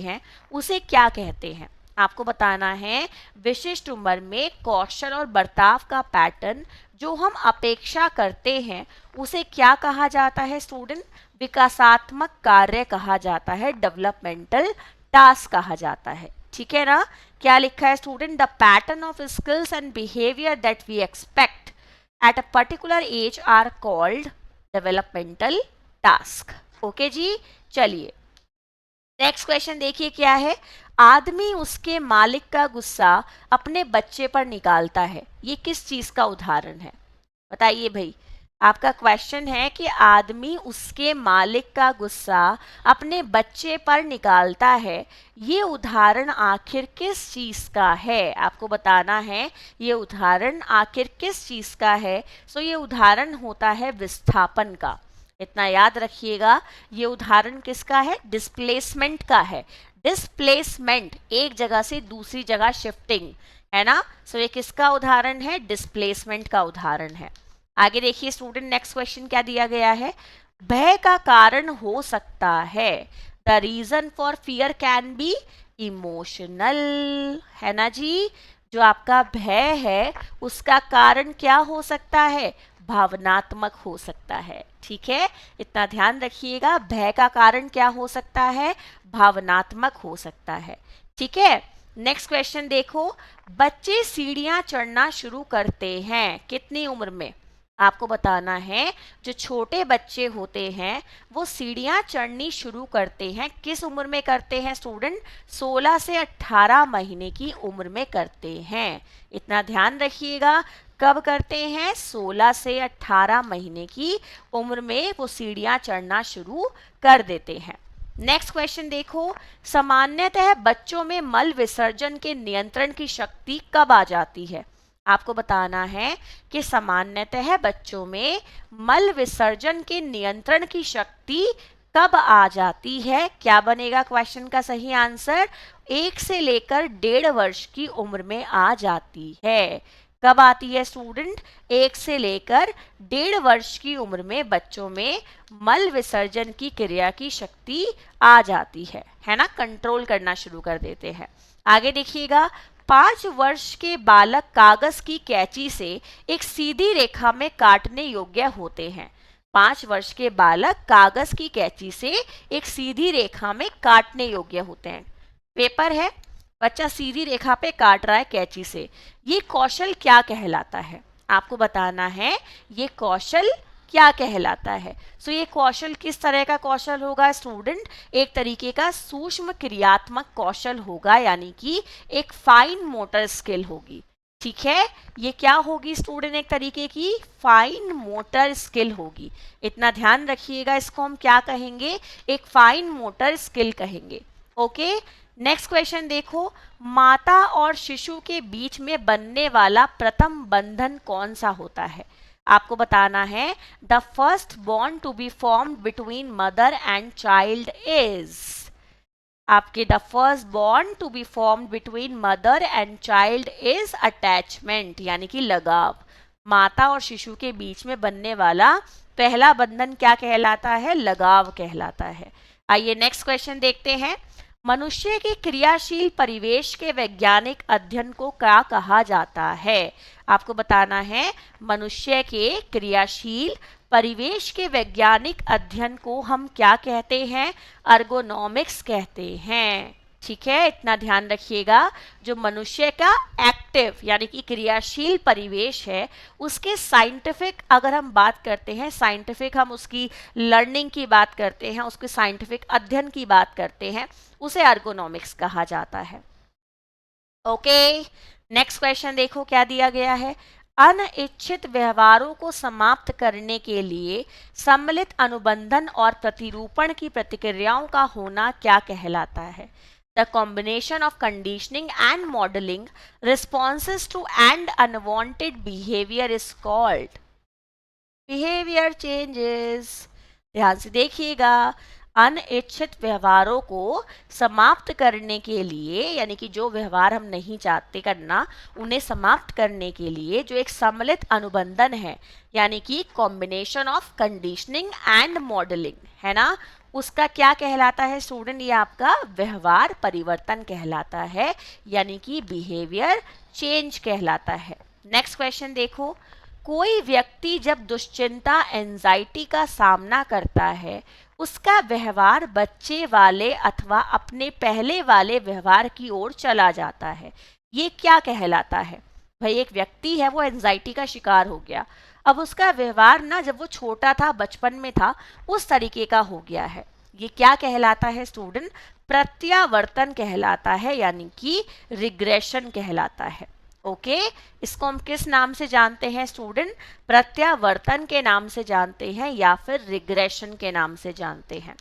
हैं उसे क्या कहते हैं। आपको बताना है विशिष्ट उम्र में कौशल और बर्ताव का पैटर्न जो हम अपेक्षा करते हैं उसे क्या कहा जाता है स्टूडेंट, विकासात्मक कार्य कहा जाता है, डेवलपमेंटल टास्क कहा जाता है, ठीक है ना। क्या लिखा है student, the pattern of skills and behaviour that we expect at a particular age are called developmental task. Okay ji, चलिए नेक्स्ट क्वेश्चन देखिए क्या है। आदमी उसके मालिक का गुस्सा अपने बच्चे पर निकालता है, ये किस चीज का उदाहरण है, बताइए भाई। आपका क्वेश्चन है कि आदमी उसके मालिक का गुस्सा अपने बच्चे पर निकालता है, ये उदाहरण आखिर किस चीज का है? आपको बताना है ये उदाहरण आखिर किस चीज का है। सो ये उदाहरण होता है विस्थापन का। इतना याद रखिएगा, ये उदाहरण किसका है? डिस्प्लेसमेंट का है। डिस्प्लेसमेंट, एक जगह से दूसरी जगह शिफ्टिंग, है ना। सो ये किसका उदाहरण है? डिस्प्लेसमेंट का उदाहरण है। आगे देखिए स्टूडेंट, नेक्स्ट क्वेश्चन क्या दिया गया है? भय का कारण हो सकता है, the reason for fear can be emotional, है ना जी। जो आपका भय है उसका कारण क्या हो सकता है? भावनात्मक हो सकता है। ठीक है, इतना ध्यान रखिएगा, भय का कारण क्या हो सकता है? भावनात्मक हो सकता है। ठीक है, नेक्स्ट क्वेश्चन देखो, बच्चे सीढ़ियां चढ़ना शुरू करते हैं कितनी उम्र में? आपको बताना है जो छोटे बच्चे होते हैं वो सीढ़ियां चढ़नी शुरू करते हैं किस उम्र में करते हैं स्टूडेंट? 16 से 18 महीने की उम्र में करते हैं। इतना ध्यान रखिएगा, कब करते हैं? 16 से 18 महीने की उम्र में वो सीढ़ियां चढ़ना शुरू कर देते हैं। नेक्स्ट क्वेश्चन देखो, सामान्यतः बच्चों में मल विसर्जन के नियंत्रण की शक्ति कब आ जाती है? आपको बताना है कि सामान्यतः बच्चों में मल विसर्जन के नियंत्रण की शक्ति कब आ जाती है? क्या बनेगा क्वेश्चन का सही आंसर? 1 से लेकर 1.5 वर्ष की उम्र में आ जाती है। कब आती है स्टूडेंट? 1 से लेकर 1.5 वर्ष की उम्र में बच्चों में मल विसर्जन की क्रिया की शक्ति आ जाती है ना, कंट्रोल करना शुरू कर देते हैं। आगे देखिएगा, 5 वर्ष के बालक कागज की कैंची से एक सीधी रेखा में काटने योग्य होते हैं। 5 वर्ष के बालक कागज की कैंची से एक सीधी रेखा में काटने योग्य होते हैं। पेपर है, बच्चा सीधी रेखा पे काट रहा है कैंची से, ये कौशल क्या कहलाता है? आपको बताना है ये कौशल क्या कहलाता है। सो ये कौशल किस तरह का कौशल होगा स्टूडेंट? एक तरीके का सूक्ष्म क्रियात्मक कौशल होगा, यानी कि एक फाइन मोटर स्किल होगी। ठीक है, ये क्या होगी स्टूडेंट? एक तरीके की फाइन मोटर स्किल होगी। इतना ध्यान रखिएगा, इसको हम क्या कहेंगे? एक फाइन मोटर स्किल कहेंगे। ओके, नेक्स्ट क्वेश्चन देखो, माता और शिशु के बीच में बनने वाला प्रथम बंधन कौन सा होता है? आपको बताना है the first bond to be formed between mother and child is. आपके the first bond to be formed between mother and child is attachment, यानी कि लगाव। माता और शिशु के बीच में बनने वाला पहला बंधन क्या कहलाता है? लगाव कहलाता है। आइए नेक्स्ट क्वेश्चन देखते हैं, मनुष्य के क्रियाशील परिवेश के वैज्ञानिक अध्ययन को क्या कहा जाता है? आपको बताना है मनुष्य के क्रियाशील परिवेश के वैज्ञानिक अध्ययन को हम क्या कहते हैं? अर्गोनॉमिक्स कहते हैं। ठीक है, इतना ध्यान रखिएगा, जो मनुष्य का एक्टिव यानी कि क्रियाशील परिवेश है उसके साइंटिफिक अगर हम बात करते हैं, साइंटिफिक हम उसकी लर्निंग की बात करते हैं, उसके साइंटिफिक अध्ययन की बात करते हैं, उसे अर्गोनॉमिक्स कहा जाता है। ओके, नेक्स्ट क्वेश्चन देखो क्या दिया गया है, अनिच्छित व्यवहारों को समाप्त करने के लिए सम्मिलित अनुबंधन और प्रतिरूपण की प्रतिक्रियाओं का होना क्या कहलाता है? The combination of conditioning and modeling responses to and unwanted behavior is called behavior changes। ध्यान से देखिएगा, अनिच्छित व्यवहारों को समाप्त करने के लिए, यानी कि जो व्यवहार हम नहीं चाहते करना उन्हें समाप्त करने के लिए जो एक सम्मिलित अनुबंधन है, यानी कि combination of conditioning and modelling, है ना, उसका क्या कहलाता है स्टूडेंट? ये आपका व्यवहार परिवर्तन कहलाता है, यानी कि बिहेवियर चेंज कहलाता है। नेक्स्ट क्वेश्चन देखो, कोई व्यक्ति जब दुश्चिंता एंजाइटी का सामना करता है उसका व्यवहार बच्चे वाले अथवा अपने पहले वाले व्यवहार की ओर चला जाता है, ये क्या कहलाता है? भाई एक व्यक्ति है वो एंजाइटी का शिकार हो गया, अब उसका व्यवहार ना जब वो छोटा था बचपन में था उस तरीके का हो गया है, ये क्या कहलाता है स्टूडेंट? प्रत्यावर्तन कहलाता है, यानी कि रिग्रेशन कहलाता है। ओके, इसको हम किस नाम से जानते हैं स्टूडेंट? प्रत्यावर्तन के नाम से जानते हैं या फिर रिग्रेशन के नाम से जानते हैं।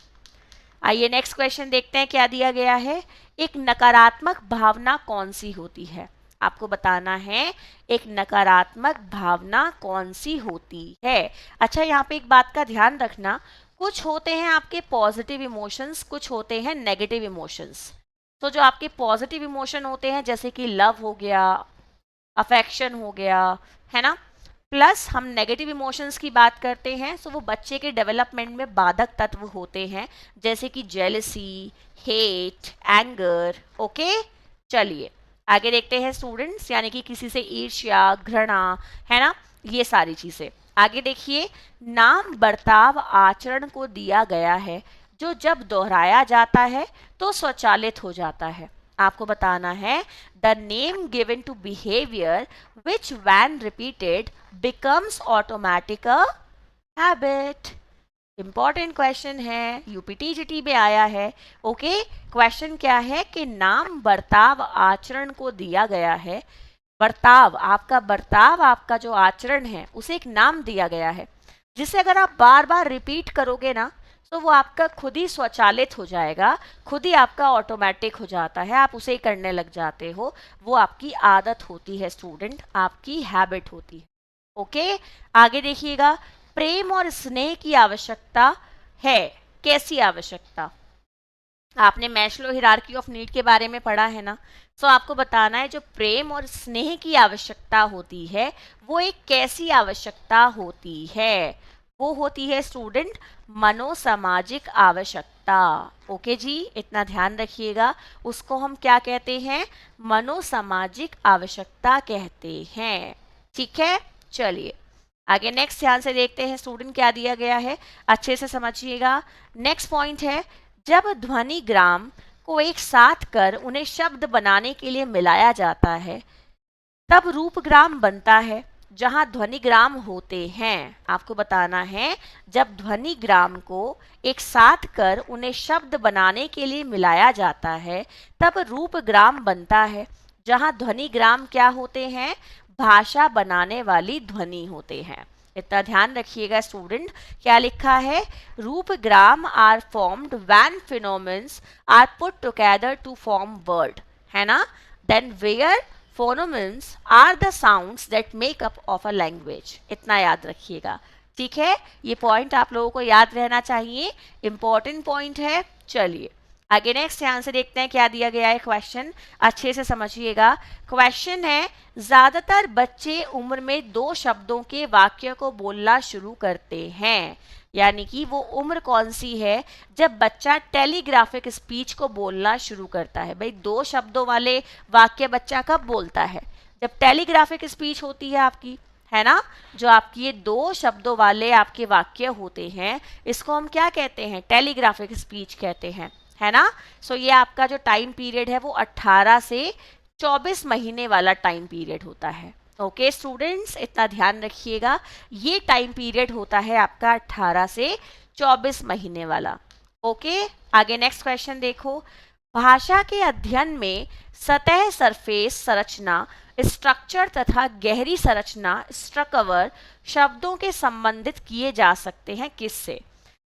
आइए नेक्स्ट क्वेश्चन देखते हैं क्या दिया गया है। एक नकारात्मक भावना कौन सी होती है? आपको बताना है एक नकारात्मक भावना कौन सी होती है। अच्छा, यहाँ पे एक बात का ध्यान रखना, कुछ होते हैं आपके पॉजिटिव इमोशंस, कुछ होते हैं नेगेटिव इमोशंस। तो जो आपके पॉजिटिव इमोशन होते हैं जैसे कि लव हो गया, अफेक्शन हो गया, है ना, प्लस हम नेगेटिव इमोशंस की बात करते हैं तो वो बच्चे के डेवलपमेंट में बाधक तत्व होते हैं जैसे कि जेलसी, हेट, एंगर। ओके, चलिए आगे देखते हैं स्टूडेंट्स, यानी कि किसी से ईर्ष्या, घृणा, है ना, ये सारी चीजें। आगे देखिए, नाम बर्ताव आचरण को दिया गया है जो जब दोहराया जाता है तो स्वचालित हो जाता है। आपको बताना है the name given to behaviour which when repeated becomes automatic a habit। Important question है, यूपीटीजीटी में आया है। ओके, क्वेश्चन क्या है कि नाम बर्ताव आचरण को दिया गया है। बर्ताव, आपका जो आचरण है उसे एक नाम दिया गया है जिसे अगर आप बार बार रिपीट करोगे ना तो वो आपका खुद ही स्वचालित हो जाएगा, खुद ही आपका ऑटोमेटिक हो जाता है, आप उसे ही करने लग जाते हो। वो आपकी आदत होती है स्टूडेंट, आपकी हैबिट होती है। ओके, आगे देखिएगा, प्रेम और स्नेह की आवश्यकता है। कैसी आवश्यकता? आपने मैस्लो हिरार्की ऑफ नीड के बारे में पढ़ा है ना, तो आपको बताना है जो प्रेम और स्नेह की आवश्यकता होती है वो एक कैसी आवश्यकता होती है? वो होती है स्टूडेंट मनोसामाजिक आवश्यकता। ओके जी, इतना ध्यान रखिएगा, उसको हम क्या कहते हैं? मनोसामाजिक आवश्यकता कहते हैं। ठीक है, चलिए आगे नेक्स्ट ध्यान से देखते हैं स्टूडेंट क्या दिया गया है, अच्छे से समझिएगा। नेक्स्ट पॉइंट है, जब ध्वनि ग्राम को एक साथ कर उन्हें शब्द बनाने के लिए मिलाया जाता है तब रूपग्राम बनता है। जहां ध्वनिग्राम होते हैं, आपको बताना है जब ध्वनिग्राम को एक साथ कर उन्हें शब्द बनाने के लिए मिलाया जाता है तब रूपग्राम बनता है। जहां ध्वनिग्राम क्या होते हैं? भाषा बनाने वाली ध्वनि होते हैं। इतना ध्यान रखिएगा स्टूडेंट, क्या लिखा है? रूपग्राम are formed when phonemes are put together to form word, है ना। Then where phonemes are the sounds that make up of a language। इतना याद रखिएगा, ठीक है, ये पॉइंट आप लोगों को याद रहना चाहिए, इंपॉर्टेंट पॉइंट है। चलिए आगे नेक्स्ट ध्यान से देखते हैं क्या दिया गया है क्वेश्चन, अच्छे से समझिएगा। क्वेश्चन है, ज्यादातर बच्चे उम्र में 2 शब्दों के वाक्य को बोलना शुरू करते हैं, यानी कि वो उम्र कौन सी है जब बच्चा टेलीग्राफिक स्पीच को बोलना शुरू करता है। भाई 2 शब्दों वाले वाक्य बच्चा कब बोलता है? जब टेलीग्राफिक स्पीच होती है आपकी, है ना, जो आपकी ये 2 शब्दों वाले आपके वाक्य होते हैं इसको हम क्या कहते हैं? टेलीग्राफिक स्पीच कहते हैं, है ना। सो ये आपका जो टाइम पीरियड है वो 18 से 24 महीने वाला टाइम पीरियड होता है। ओके स्टूडेंट्स, इतना ध्यान रखिएगा, ये टाइम पीरियड होता है आपका 18 से 24 महीने वाला। ओके, आगे नेक्स्ट क्वेश्चन देखो। भाषा के अध्ययन में सतह सरफेस संरचना स्ट्रक्चर तथा गहरी संरचना स्ट्रकवर शब्दों के संबंधित किए जा सकते हैं किससे?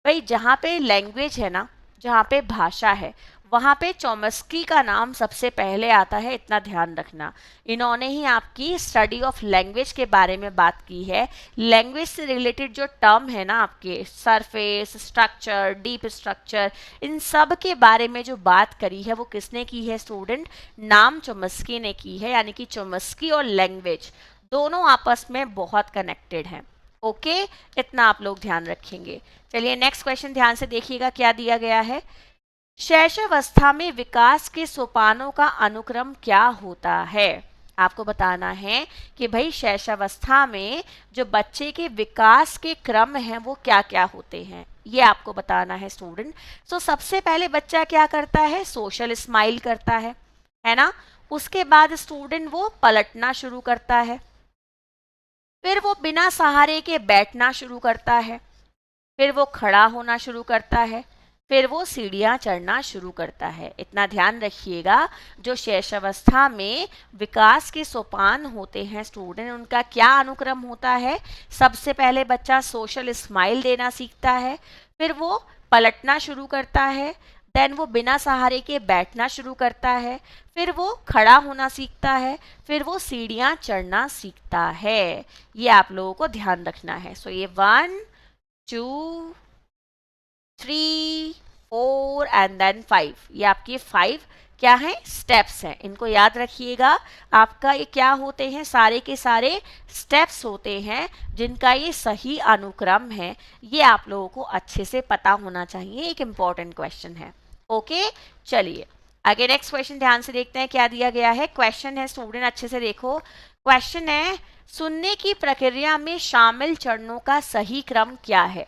भाई जहाँ पे लैंग्वेज है ना, जहाँ पे भाषा है वहाँ पे चॉम्स्की का नाम सबसे पहले आता है, इतना ध्यान रखना। इन्होंने ही आपकी स्टडी ऑफ लैंग्वेज के बारे में बात की है। लैंग्वेज से रिलेटेड जो टर्म है ना आपके, सरफेस, स्ट्रक्चर, डीप स्ट्रक्चर, इन सब के बारे में जो बात करी है वो किसने की है स्टूडेंट? नाम चॉम्स्की ने की है, यानी कि चॉम्स्की और लैंग्वेज दोनों आपस में बहुत कनेक्टेड हैं। ओके, इतना आप लोग ध्यान रखेंगे। चलिए नेक्स्ट क्वेश्चन ध्यान से देखिएगा क्या दिया गया है। शैशवावस्था में विकास के सोपानों का अनुक्रम क्या होता है? आपको बताना है कि भाई शैशवावस्था में जो बच्चे के विकास के क्रम हैं वो क्या क्या होते हैं, ये आपको बताना है स्टूडेंट। तो सबसे पहले बच्चा क्या करता है? सोशल स्माइल करता है ना। उसके बाद स्टूडेंट वो पलटना शुरू करता है, फिर वो बिना सहारे के बैठना शुरू करता है, फिर वो खड़ा होना शुरू करता है, फिर वो सीढ़ियाँ चढ़ना शुरू करता है। इतना ध्यान रखिएगा, जो शैशवावस्था में विकास के सोपान होते हैं स्टूडेंट, उनका क्या अनुक्रम होता है। सबसे पहले बच्चा सोशल स्माइल देना सीखता है, फिर वो पलटना शुरू करता है, देन वो बिना सहारे के बैठना शुरू करता है, फिर वो खड़ा होना सीखता है, फिर वो सीढ़ियाँ चढ़ना सीखता है। ये आप लोगों को ध्यान रखना है। सो ये 1 2 3 4 एंड देन 5, ये आपके 5 क्या है, स्टेप्स हैं। इनको याद रखिएगा। आपका ये क्या होते हैं, सारे के सारे स्टेप्स होते हैं जिनका ये सही अनुक्रम है। ये आप लोगों को अच्छे से पता होना चाहिए, एक इम्पॉर्टेंट क्वेश्चन है। ओके, चलिए आगे नेक्स्ट क्वेश्चन ध्यान से देखते हैं क्या दिया गया है। क्वेश्चन है स्टूडेंट, अच्छे से देखो। क्वेश्चन है, सुनने की प्रक्रिया में शामिल चरणों का सही क्रम क्या है।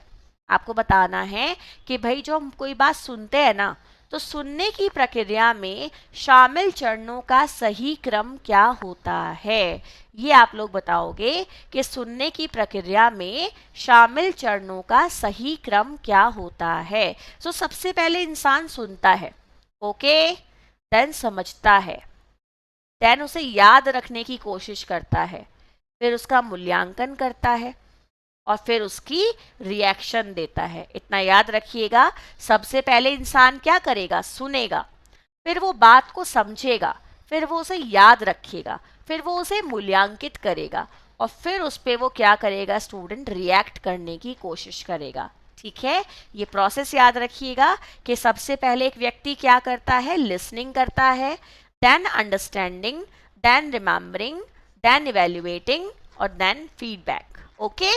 आपको बताना है कि भाई जो हम कोई बात सुनते हैं ना, तो सुनने की प्रक्रिया में शामिल चरणों का सही क्रम क्या होता है। ये आप लोग बताओगे कि सुनने की प्रक्रिया में शामिल चरणों का सही क्रम क्या होता है। सो सबसे पहले इंसान सुनता है, ओके, देन समझता है, देन उसे याद रखने की कोशिश करता है, फिर उसका मूल्यांकन करता है और फिर उसकी रिएक्शन देता है। इतना याद रखिएगा। सबसे पहले इंसान क्या करेगा, सुनेगा, फिर वो बात को समझेगा, फिर वो उसे याद रखेगा, फिर वो उसे मूल्यांकित करेगा और फिर उस पर वो क्या करेगा स्टूडेंट, रिएक्ट करने की कोशिश करेगा। ठीक है, ये प्रोसेस याद रखिएगा कि सबसे पहले एक व्यक्ति क्या करता है, लिसनिंग करता है, then understanding, then remembering, then evaluating और देन फीडबैक। ओके,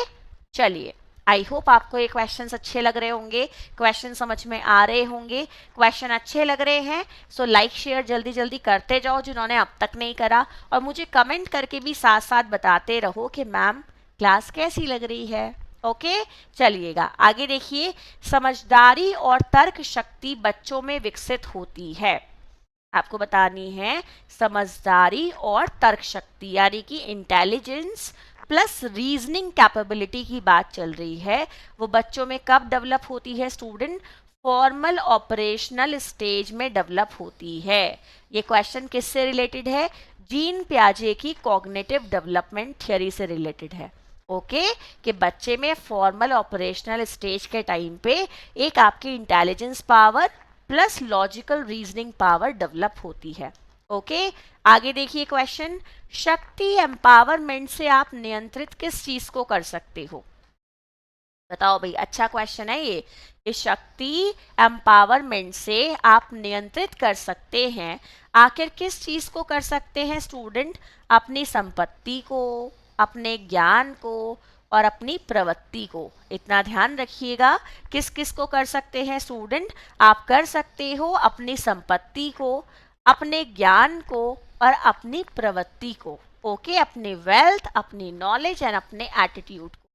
चलिए आई होप आपको ये क्वेश्चंस अच्छे लग रहे होंगे, क्वेश्चन समझ में आ रहे होंगे। क्वेश्चन अच्छे लग रहे हैं सो लाइक शेयर जल्दी जल्दी करते जाओ जिन्होंने अब तक नहीं करा, और मुझे कमेंट करके भी साथ साथ बताते रहो कि मैम क्लास कैसी लग रही है। ओके, चलिएगा आगे देखिए। समझदारी और तर्क शक्ति बच्चों में विकसित होती है। आपको बतानी है समझदारी और तर्क शक्ति यानी कि इंटेलिजेंस प्लस रीजनिंग कैपेबिलिटी की बात चल रही है। वो बच्चों में कब डेवलप होती है स्टूडेंट, फॉर्मल ऑपरेशनल स्टेज में डेवलप होती है। ये क्वेश्चन किससे रिलेटेड है, जीन पियाजे की कॉग्निटिव डेवलपमेंट थ्योरी से रिलेटेड है। ओके, कि बच्चे में फॉर्मल ऑपरेशनल स्टेज के टाइम पे एक आपकी intelligence power plus logical reasoning power develop होती है। ओके, आगे देखिए क्वेश्चन, शक्ति एम्पावरमेंट से आप नियंत्रित किस चीज को कर सकते हो। बताओ भाई, अच्छा क्वेश्चन है ये। इस शक्ति एम्पावरमेंट से आप नियंत्रित कर सकते हैं, आखिर किस चीज को कर सकते हैं स्टूडेंट, अपनी संपत्ति को, अपने ज्ञान को और अपनी प्रवृत्ति को। इतना ध्यान रखिएगा, किस किस को कर सकते हैं स्टूडेंट, आप कर सकते हो अपनी संपत्ति को, अपने ज्ञान को और अपनी प्रवृत्ति को। ओके, अपने वेल्थ, अपनी नॉलेज एंड अपने एटीट्यूड को।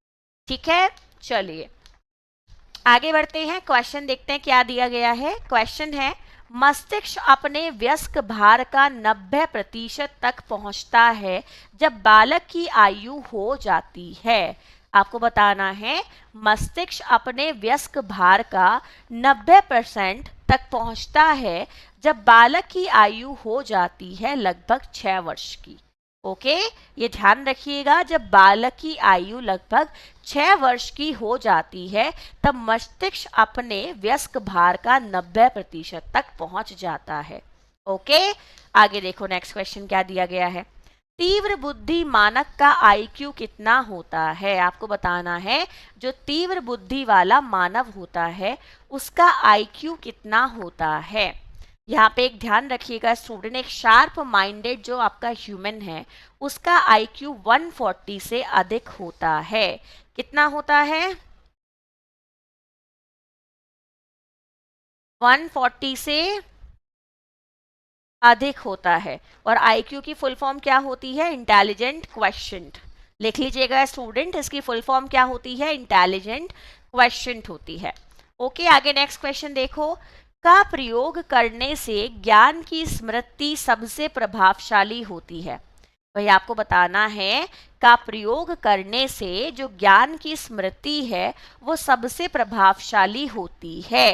ठीक है, चलिए आगे बढ़ते हैं। क्वेश्चन देखते हैं क्या दिया गया है। क्वेश्चन है, मस्तिष्क अपने वयस्क भार का 90% तक पहुंचता है जब बालक की आयु हो जाती है। आपको बताना है मस्तिष्क अपने वयस्क भार का 90% तक पहुंचता है जब बालक की आयु हो जाती है लगभग 6 वर्ष की। ओके, ये ध्यान रखिएगा, जब बालक की आयु लगभग 6 वर्ष की हो जाती है तब मस्तिष्क अपने वयस्क भार का 90% तक पहुंच जाता है। ओके, आगे देखो नेक्स्ट क्वेश्चन क्या दिया गया है। तीव्र बुद्धि मानक का आईक्यू कितना होता है। आपको बताना है जो तीव्र बुद्धि वाला मानव होता है उसका आईक्यू कितना होता है। यहाँ पे एक ध्यान रखिएगा स्टूडेंट, एक शार्प माइंडेड जो आपका ह्यूमन है उसका आईक्यू 140 से अधिक होता है। कितना होता है, 140 से अधिक होता है। और आईक्यू की फुल फॉर्म क्या होती है, इंटेलिजेंट क्वेश्चंट। लिख लीजिएगा स्टूडेंट, इसकी फुल फॉर्म क्या होती है, इंटेलिजेंट क्वेश्चंट होती है। ओके, आगे नेक्स्ट क्वेश्चन देखो। का प्रयोग करने से ज्ञान की स्मृति सबसे प्रभावशाली होती है। वही आपको बताना है का प्रयोग करने से जो ज्ञान की स्मृति है वो सबसे प्रभावशाली होती है।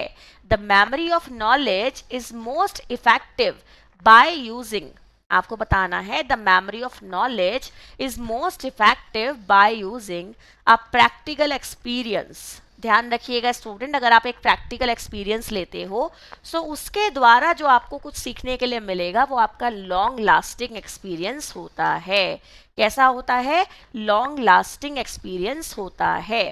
The memory of knowledge is most effective by using, आपको बताना है the memory of knowledge is most effective by using a practical experience. ध्यान रखिएगा स्टूडेंट, अगर आप एक प्रैक्टिकल एक्सपीरियंस लेते हो सो उसके द्वारा जो आपको कुछ सीखने के लिए मिलेगा वो आपका लॉन्ग लास्टिंग एक्सपीरियंस होता है। कैसा होता है? लॉन्ग लास्टिंग एक्सपीरियंस होता है।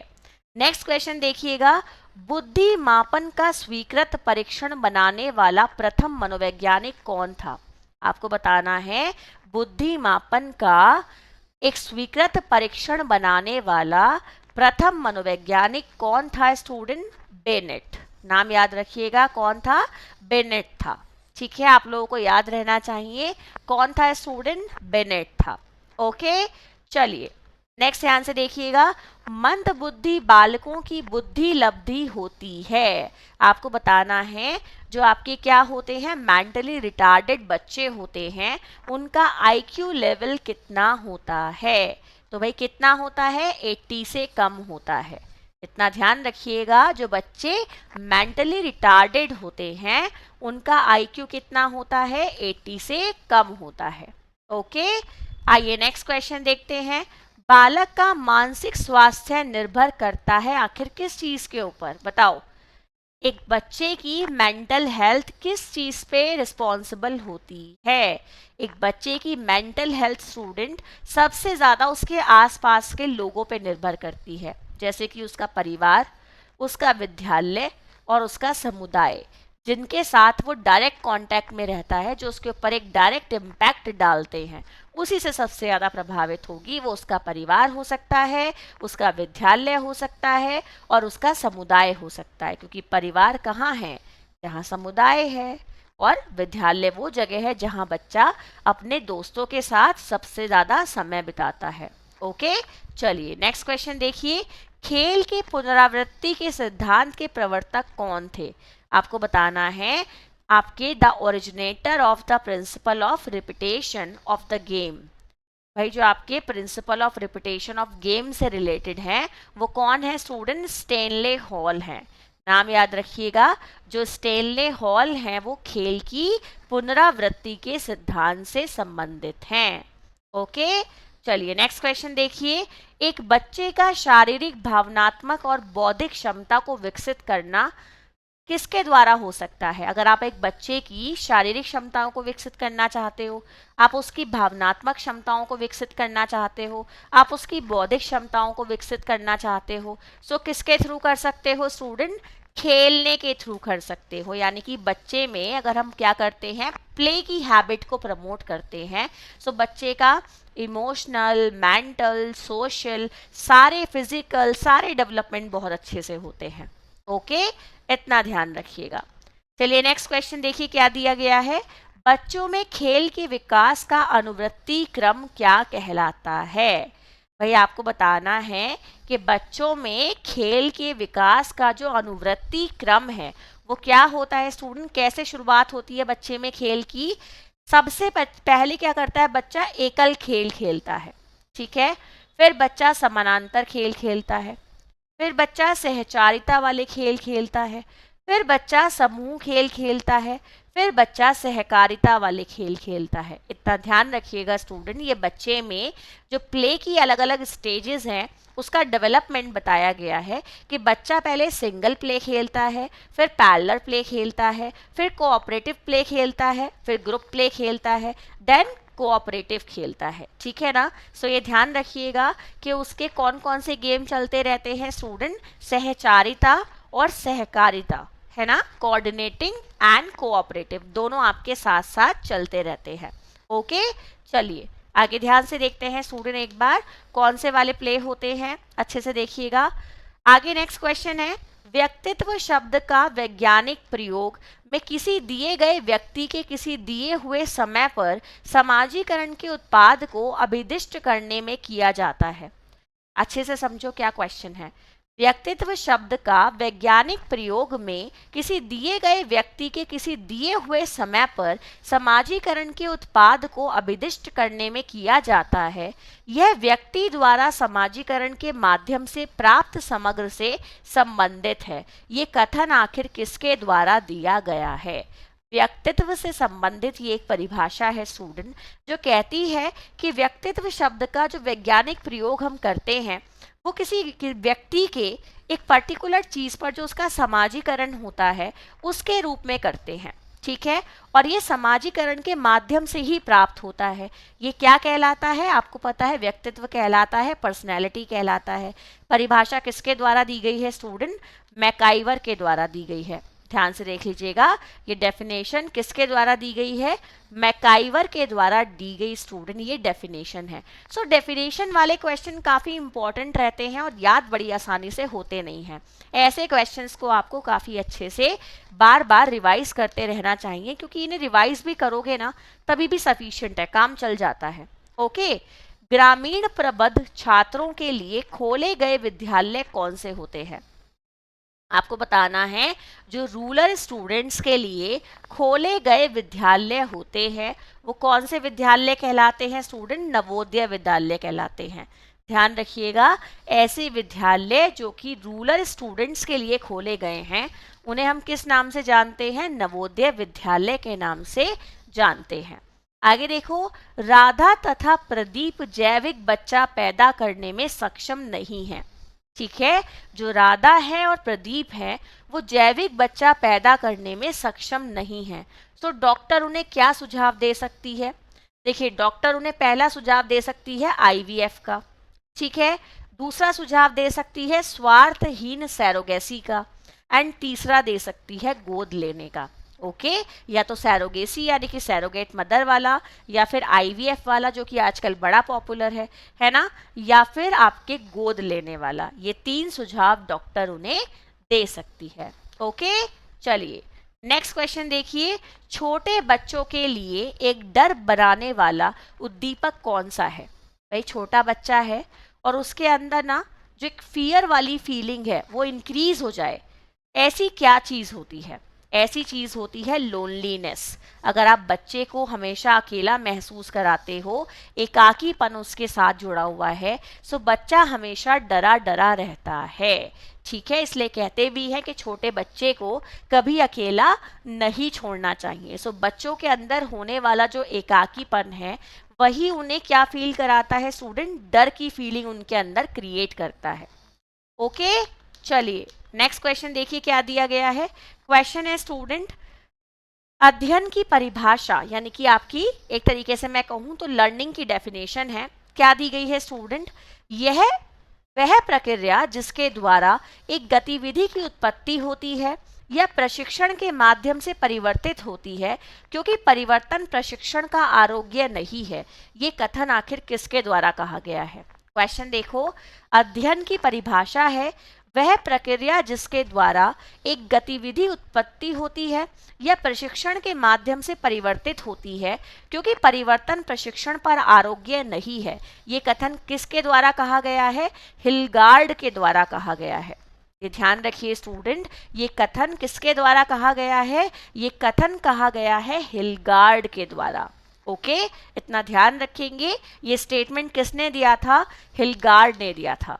नेक्स्ट क्वेश्चन देखिएगा, बुद्धि मापन का स्वीकृत परीक्षण बनाने वाला प्रथम मनोवैज्ञानिक कौन था? आपको बताना है बुद्धि मापन का एक स्वीकृत परीक्षण बनाने वाला प्रथम मनोवैज्ञानिक कौन था स्टूडेंट? बेनेट। नाम याद रखिएगा, कौन था? बेनेट था। ठीक है, आप लोगों को याद रहना चाहिए कौन था स्टूडेंट? बेनेट था। ओके, चलिए नेक्स्ट ध्यान से देखिएगा, मंद बुद्धि बालकों की बुद्धि लब्धि होती है। आपको बताना है जो आपके क्या होते हैं, मेंटली रिटार्डेड बच्चे होते हैं, उनका आईक्यू लेवल कितना होता है? तो भाई कितना होता है? 80 से कम होता है। इतना ध्यान रखिएगा, जो बच्चे मेंटली रिटार्डेड होते हैं उनका आईक्यू कितना होता है? 80 से कम होता है। ओके, आइए नेक्स्ट क्वेश्चन देखते हैं, बालक का मानसिक स्वास्थ्य निर्भर करता है आखिर किस चीज के ऊपर? बताओ, एक बच्चे की मेंटल हेल्थ किस चीज पे रिस्पॉन्सिबल होती है? एक बच्चे की मेंटल हेल्थ स्टूडेंट सबसे ज्यादा उसके आसपास के लोगों पे निर्भर करती है, जैसे कि उसका परिवार, उसका विद्यालय और उसका समुदाय, जिनके साथ वो डायरेक्ट कांटेक्ट में रहता है, जो उसके ऊपर एक डायरेक्ट इम्पैक्ट डालते हैं, उसी से सबसे ज़्यादा प्रभावित होगी। वो उसका परिवार हो सकता है, उसका विद्यालय हो सकता है और उसका समुदाय हो सकता है, क्योंकि परिवार कहाँ है? जहाँ समुदाय है, और विद्यालय वो जगह है जहाँ बच्चा अपने दोस्तों के साथ सबसे ज़्यादा समय बिताता है। ओके, चलिए नेक्स्ट क्वेश्चन देखिए, खेल के पुनरावृत्ति के सिद्धांत के प्रवर्तक कौन थे? आपको बताना है आपके the originator of the principle of repetition of the game. भाई जो आपके principle of repetition of game से रिलेटेड है वो कौन है स्टूडेंट? स्टेनले हॉल है। नाम याद रखिएगा, जो स्टेनले हॉल हैं वो खेल की पुनरावृत्ति के सिद्धांत से संबंधित हैं। ओके, चलिए नेक्स्ट क्वेश्चन देखिए, एक बच्चे का शारीरिक, भावनात्मक और बौद्धिक क्षमता को विकसित करना किसके द्वारा हो सकता है? अगर आप एक बच्चे की शारीरिक क्षमताओं को विकसित करना चाहते हो, आप उसकी भावनात्मक क्षमताओं को विकसित करना चाहते हो, आप उसकी बौद्धिक क्षमताओं को विकसित करना चाहते हो, सो किसके थ्रू कर सकते हो स्टूडेंट? खेलने के थ्रू कर सकते हो। यानी कि बच्चे में अगर हम क्या करते हैं, प्ले की हैबिट को प्रमोट करते हैं, सो बच्चे का इमोशनल, मेंटल, सोशल, सारे फिजिकल, सारे डेवलपमेंट बहुत अच्छे से होते हैं। ओके, इतना ध्यान रखिएगा। चलिए नेक्स्ट क्वेश्चन देखिए क्या दिया गया है, बच्चों में खेल के विकास का अनुवृत्ति क्रम क्या कहलाता है? भाई आपको बताना है कि बच्चों में खेल के विकास का जो अनुवृत्ति क्रम है वो क्या होता है स्टूडेंट? कैसे शुरुआत होती है बच्चे में खेल की? सबसे पहले क्या करता है बच्चा? एकल खेल खेलता है, ठीक है, फिर बच्चा समानांतर खेल खेलता है, फिर बच्चा सहचारिता वाले खेल खेलता है, फिर बच्चा समूह खेल खेलता है, फिर बच्चा सहकारिता वाले खेल खेलता है। इतना ध्यान रखिएगा स्टूडेंट, ये बच्चे में जो प्ले की अलग अलग स्टेजेस हैं उसका डेवलपमेंट बताया गया है कि बच्चा पहले सिंगल प्ले खेलता है, फिर पैरेलल प्ले खेलता है, फिर कोऑपरेटिव प्ले खेलता है, फिर ग्रुप प्ले खेलता है, देन कोऑपरेटिव खेलता है। ठीक है ना? सो ये ध्यान रखिएगा कि उसके कौन कौन से गेम चलते रहते हैं स्टूडेंट? सहचारिता और सहकारिता, है ना, कोऑर्डिनेटिंग एंड कोऑपरेटिव, दोनों आपके साथ साथ चलते रहते हैं। ओके, चलिए आगे ध्यान से देखते हैं स्टूडेंट एक बार कौन से वाले प्ले होते हैं, अच्छे से देखिएगा। आगे नेक्स्ट क्वेश्चन है, व्यक्तित्व शब्द का वैज्ञानिक प्रयोग में किसी दिए गए व्यक्ति के किसी दिए हुए समय पर समाजीकरण के उत्पाद को अभिदिष्ट करने में किया जाता है। अच्छे से समझो क्या क्वेश्चन है। व्यक्तित्व शब्द का वैज्ञानिक प्रयोग में किसी दिए गए व्यक्ति के किसी दिए हुए समय पर समाजीकरण के उत्पाद को अभिदिष्ट करने में किया जाता है। यह व्यक्ति द्वारा समाजीकरण के माध्यम से प्राप्त समग्र से संबंधित है। ये कथन आखिर किसके द्वारा दिया गया है? व्यक्तित्व से संबंधित ये एक परिभाषा है स्टूडेंट, जो कहती है कि व्यक्तित्व शब्द का जो वैज्ञानिक प्रयोग हम करते हैं वो किसी व्यक्ति के एक पर्टिकुलर चीज पर जो उसका समाजीकरण होता है उसके रूप में करते हैं, ठीक है। और ये समाजीकरण के माध्यम से ही प्राप्त होता है। ये क्या कहलाता है? आपको पता है, व्यक्तित्व कहलाता है, पर्सनैलिटी कहलाता है। परिभाषा किसके द्वारा दी गई है स्टूडेंट? मैकाइवर के द्वारा दी गई है। ध्यान से देख लीजिएगा, ये डेफिनेशन किसके द्वारा दी गई है? मैकाइवर के द्वारा दी गई स्टूडेंट ये डेफिनेशन है। सो डेफिनेशन वाले क्वेश्चन काफ़ी इंपॉर्टेंट रहते हैं और याद बड़ी आसानी से होते नहीं हैं। ऐसे क्वेश्चंस को आपको काफ़ी अच्छे से बार बार रिवाइज करते रहना चाहिए, क्योंकि इन्हें रिवाइज भी करोगे ना तभी भी सफिशिएंट है, काम चल जाता है। ओके, ग्रामीण प्रबुद्ध छात्रों के लिए खोले गए विद्यालय कौन से होते हैं? आपको बताना है, जो रूरल स्टूडेंट्स के लिए खोले गए विद्यालय होते हैं वो कौन से विद्यालय कहलाते हैं स्टूडेंट? नवोदय विद्यालय कहलाते हैं। ध्यान रखिएगा, ऐसे विद्यालय जो कि रूरल स्टूडेंट्स के लिए खोले गए हैं उन्हें हम किस नाम से जानते हैं? नवोदय विद्यालय के नाम से जानते हैं। आगे देखो, राधा तथा प्रदीप जैविक बच्चा पैदा करने में सक्षम नहीं है। ठीक है, जो राधा है और प्रदीप है वो जैविक बच्चा पैदा करने में सक्षम नहीं है। तो डॉक्टर उन्हें क्या सुझाव दे सकती है? देखिए, डॉक्टर उन्हें पहला सुझाव दे सकती है आईवीएफ का, ठीक है। दूसरा सुझाव दे सकती है स्वार्थहीन सैरोगेसी का, एंड तीसरा दे सकती है गोद लेने का। ओके, या तो सैरोगेसी यानी कि सैरोगेट मदर वाला, या फिर आईवीएफ वाला जो कि आजकल बड़ा पॉपुलर है ना, या फिर आपके गोद लेने वाला। ये तीन सुझाव डॉक्टर उन्हें दे सकती है। ओके, चलिए नेक्स्ट क्वेश्चन देखिए, छोटे बच्चों के लिए एक डर बनाने वाला उद्दीपक कौन सा है? भाई, छोटा बच्चा है और उसके अंदर ना जो एक फियर वाली फीलिंग है वो इंक्रीज हो जाए, ऐसी क्या चीज होती है? ऐसी चीज होती है लोनलीनेस। अगर आप बच्चे को हमेशा अकेला महसूस कराते हो, एकाकीपन उसके साथ जुड़ा हुआ है, सो बच्चा हमेशा डरा डरा रहता है, ठीक है। इसलिए कहते भी हैं कि छोटे बच्चे को कभी अकेला नहीं छोड़ना चाहिए। सो बच्चों के अंदर होने वाला जो एकाकीपन है वही उन्हें क्या फील कराता है स्टूडेंट? डर की फीलिंग उनके अंदर क्रिएट करता है। ओके, चलिए नेक्स्ट क्वेश्चन देखिए क्या दिया गया है। क्वेश्चन है स्टूडेंट, अध्ययन की परिभाषा, यानी कि आपकी एक तरीके से मैं कहूं तो लर्निंग की डेफिनेशन है, क्या दी गई है स्टूडेंट? यह वह प्रक्रिया जिसके द्वारा एक गतिविधि की उत्पत्ति होती है या प्रशिक्षण के माध्यम से परिवर्तित होती है, क्योंकि परिवर्तन प्रशिक्षण का आरोग्य नहीं है। ये कथन आखिर किसके द्वारा कहा गया है? क्वेश्चन देखो, अध्ययन की परिभाषा है वह प्रक्रिया जिसके द्वारा एक गतिविधि उत्पत्ति होती है या प्रशिक्षण के माध्यम से परिवर्तित होती है, क्योंकि परिवर्तन प्रशिक्षण पर आरोग्य नहीं है। ये कथन किसके द्वारा कहा गया है? हिलगार्ड के द्वारा कहा गया है। ये ध्यान रखिए स्टूडेंट, ये कथन किसके द्वारा कहा गया है? ये कथन कहा गया है हिलगार्ड के द्वारा। ओके, इतना ध्यान रखेंगे। ये स्टेटमेंट किसने दिया था? हिलगार्ड ने दिया था।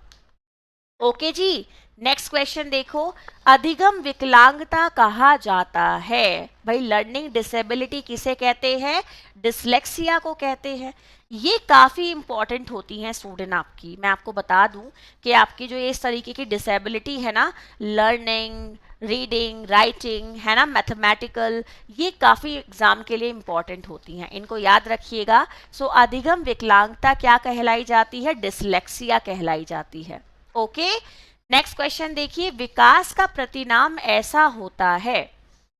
ओके जी, नेक्स्ट क्वेश्चन देखो, अधिगम विकलांगता कहा जाता है। भाई, लर्निंग डिसेबिलिटी किसे कहते हैं? डिसलेक्सिया को कहते हैं। ये काफ़ी इंपॉर्टेंट होती हैं स्टूडेंट आपकी। मैं आपको बता दूं कि आपकी जो इस तरीके की डिसेबिलिटी है ना, लर्निंग, रीडिंग, राइटिंग, है ना, मैथमेटिकल, ये काफ़ी एग्जाम के लिए इंपॉर्टेंट होती हैं, इनको याद रखिएगा। सो अधिगम विकलांगता क्या कहलाई जाती है? डिसलेक्सिया कहलाई जाती है। ओके, नेक्स्ट क्वेश्चन देखिए, विकास का प्रतिनाम ऐसा होता है,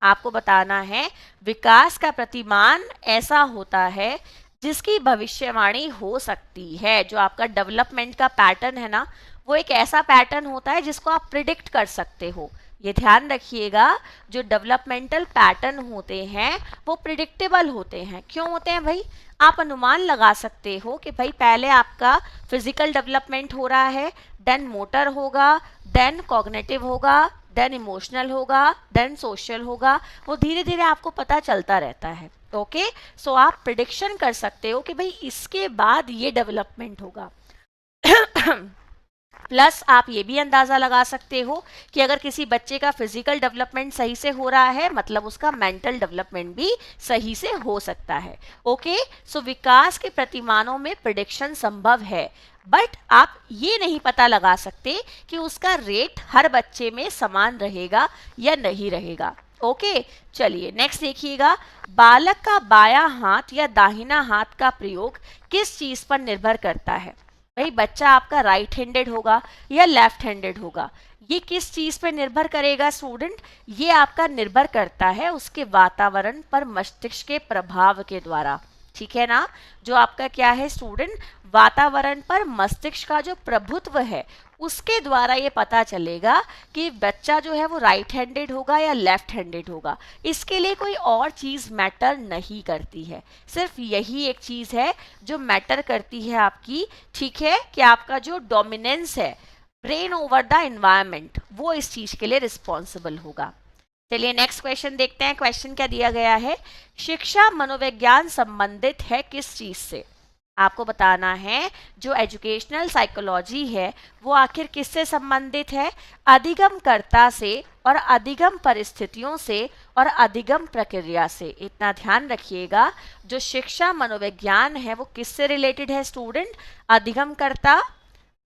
आपको बताना है विकास का प्रतिमान ऐसा होता है जिसकी भविष्यवाणी हो सकती है। जो आपका डेवलपमेंट का पैटर्न है ना, वो एक ऐसा पैटर्न होता है जिसको आप प्रिडिक्ट कर सकते हो, ये ध्यान रखिएगा, जो डेवलपमेंटल पैटर्न होते हैं वो प्रिडिक्टेबल होते हैं। क्यों होते हैं भाई? आप अनुमान लगा सकते हो कि भाई पहले आपका फिजिकल डेवलपमेंट हो रहा है, देन मोटर होगा, देन कॉग्निटिव होगा, देन इमोशनल होगा, देन सोशल होगा, वो धीरे धीरे आपको पता चलता रहता है। ओके, सो आप प्रिडिक्शन कर सकते हो कि भाई इसके बाद ये डेवलपमेंट होगा। प्लस आप ये भी अंदाजा लगा सकते हो कि अगर किसी बच्चे का फिजिकल डेवलपमेंट सही से हो रहा है, मतलब उसका मेंटल डेवलपमेंट भी सही से हो सकता है। ओके, सो विकास के प्रतिमानों में प्रिडिक्शन संभव है, बट आप ये नहीं पता लगा सकते कि उसका रेट हर बच्चे में समान रहेगा या नहीं रहेगा। ओके, चलिए नेक्स्ट देखिएगा, बालक का बायां हाथ या दाहिना हाथ का प्रयोग किस चीज पर निर्भर करता है? भाई बच्चा आपका राइट हैंडेड होगा या लेफ्ट हैंडेड होगा, ये किस चीज पे निर्भर करेगा स्टूडेंट? ये आपका निर्भर करता है उसके वातावरण पर मस्तिष्क के प्रभाव के द्वारा। ठीक है ना, जो आपका क्या है स्टूडेंट, वातावरण पर मस्तिष्क का जो प्रभुत्व है उसके द्वारा ये पता चलेगा कि बच्चा जो है वो राइट हैंडेड होगा या लेफ्ट हैंडेड होगा। इसके लिए कोई और चीज़ मैटर नहीं करती है, सिर्फ यही एक चीज़ है जो मैटर करती है आपकी, ठीक है, कि आपका जो डोमिनेंस है ब्रेन ओवर द एनवायरनमेंट, वो इस चीज़ के लिए रिस्पॉन्सिबल होगा। चलिए नेक्स्ट क्वेश्चन देखते हैं। क्वेश्चन क्या दिया गया है, शिक्षा मनोविज्ञान संबंधित है किस चीज़ से? आपको बताना है जो एजुकेशनल साइकोलॉजी है वो आखिर किससे संबंधित है? अधिगमकर्ता से और अधिगम परिस्थितियों से और अधिगम प्रक्रिया से। इतना ध्यान रखिएगा, जो शिक्षा मनोविज्ञान है वो किससे रिलेटेड है स्टूडेंट? अधिगमकर्ता,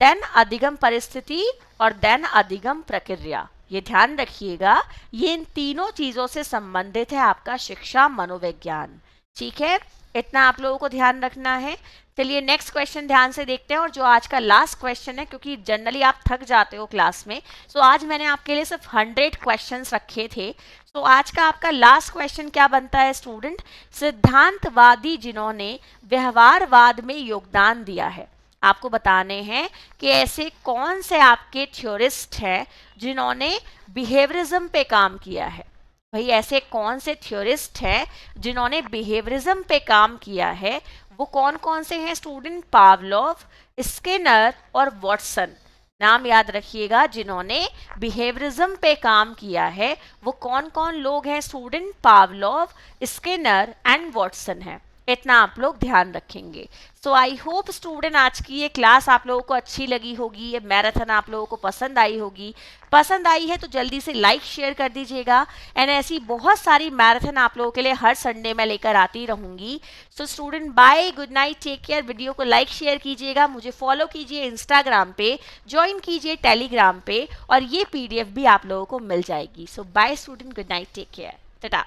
देन अधिगम परिस्थिति और देन अधिगम प्रक्रिया। ये ध्यान रखिएगा, ये इन तीनों चीजों से संबंधित है आपका शिक्षा मनोविज्ञान। ठीक है, इतना आप लोगों को ध्यान रखना है। चलिए नेक्स्ट क्वेश्चन ध्यान से देखते हैं, और जो आज का लास्ट क्वेश्चन है, क्योंकि जनरली आप थक जाते हो क्लास में, सो आज मैंने आपके लिए सिर्फ 100 क्वेश्चंस रखे थे। सो आज का आपका लास्ट क्वेश्चन क्या बनता है स्टूडेंट? सिद्धांतवादी जिन्होंने व्यवहारवाद में योगदान दिया है, आपको बताने हैं कि ऐसे कौन से आपके थ्योरिस्ट हैं जिन्होंने बिहेवियरिज्म पे काम किया है। भाई ऐसे कौन से थ्योरिस्ट हैं जिन्होंने बिहेवियरिज्म पे काम किया है? वो कौन कौन से हैं स्टूडेंट? पावलोव, स्किनर और वॉटसन। नाम याद रखिएगा, जिन्होंने बिहेवियरिज्म पे काम किया है वो कौन कौन लोग हैं student? Pavlov, Skinner and Watson है। इतना आप लोग ध्यान रखेंगे। सो आई होप स्टूडेंट आज की ये क्लास आप लोगों को अच्छी लगी होगी, ये मैराथन आप लोगों को पसंद आई होगी। पसंद आई है तो जल्दी से लाइक शेयर कर दीजिएगा, एंड ऐसी बहुत सारी मैराथन आप लोगों के लिए हर संडे में लेकर आती रहूंगी। So student bye, good night, take care. Video को लाइक शेयर कीजिएगा, मुझे फॉलो कीजिए इंस्टाग्राम पे, ज्वाइन कीजिए टेलीग्राम पे, और ये PDF भी आप लोगों को मिल जाएगी। So bye student, good night, take care, Tata.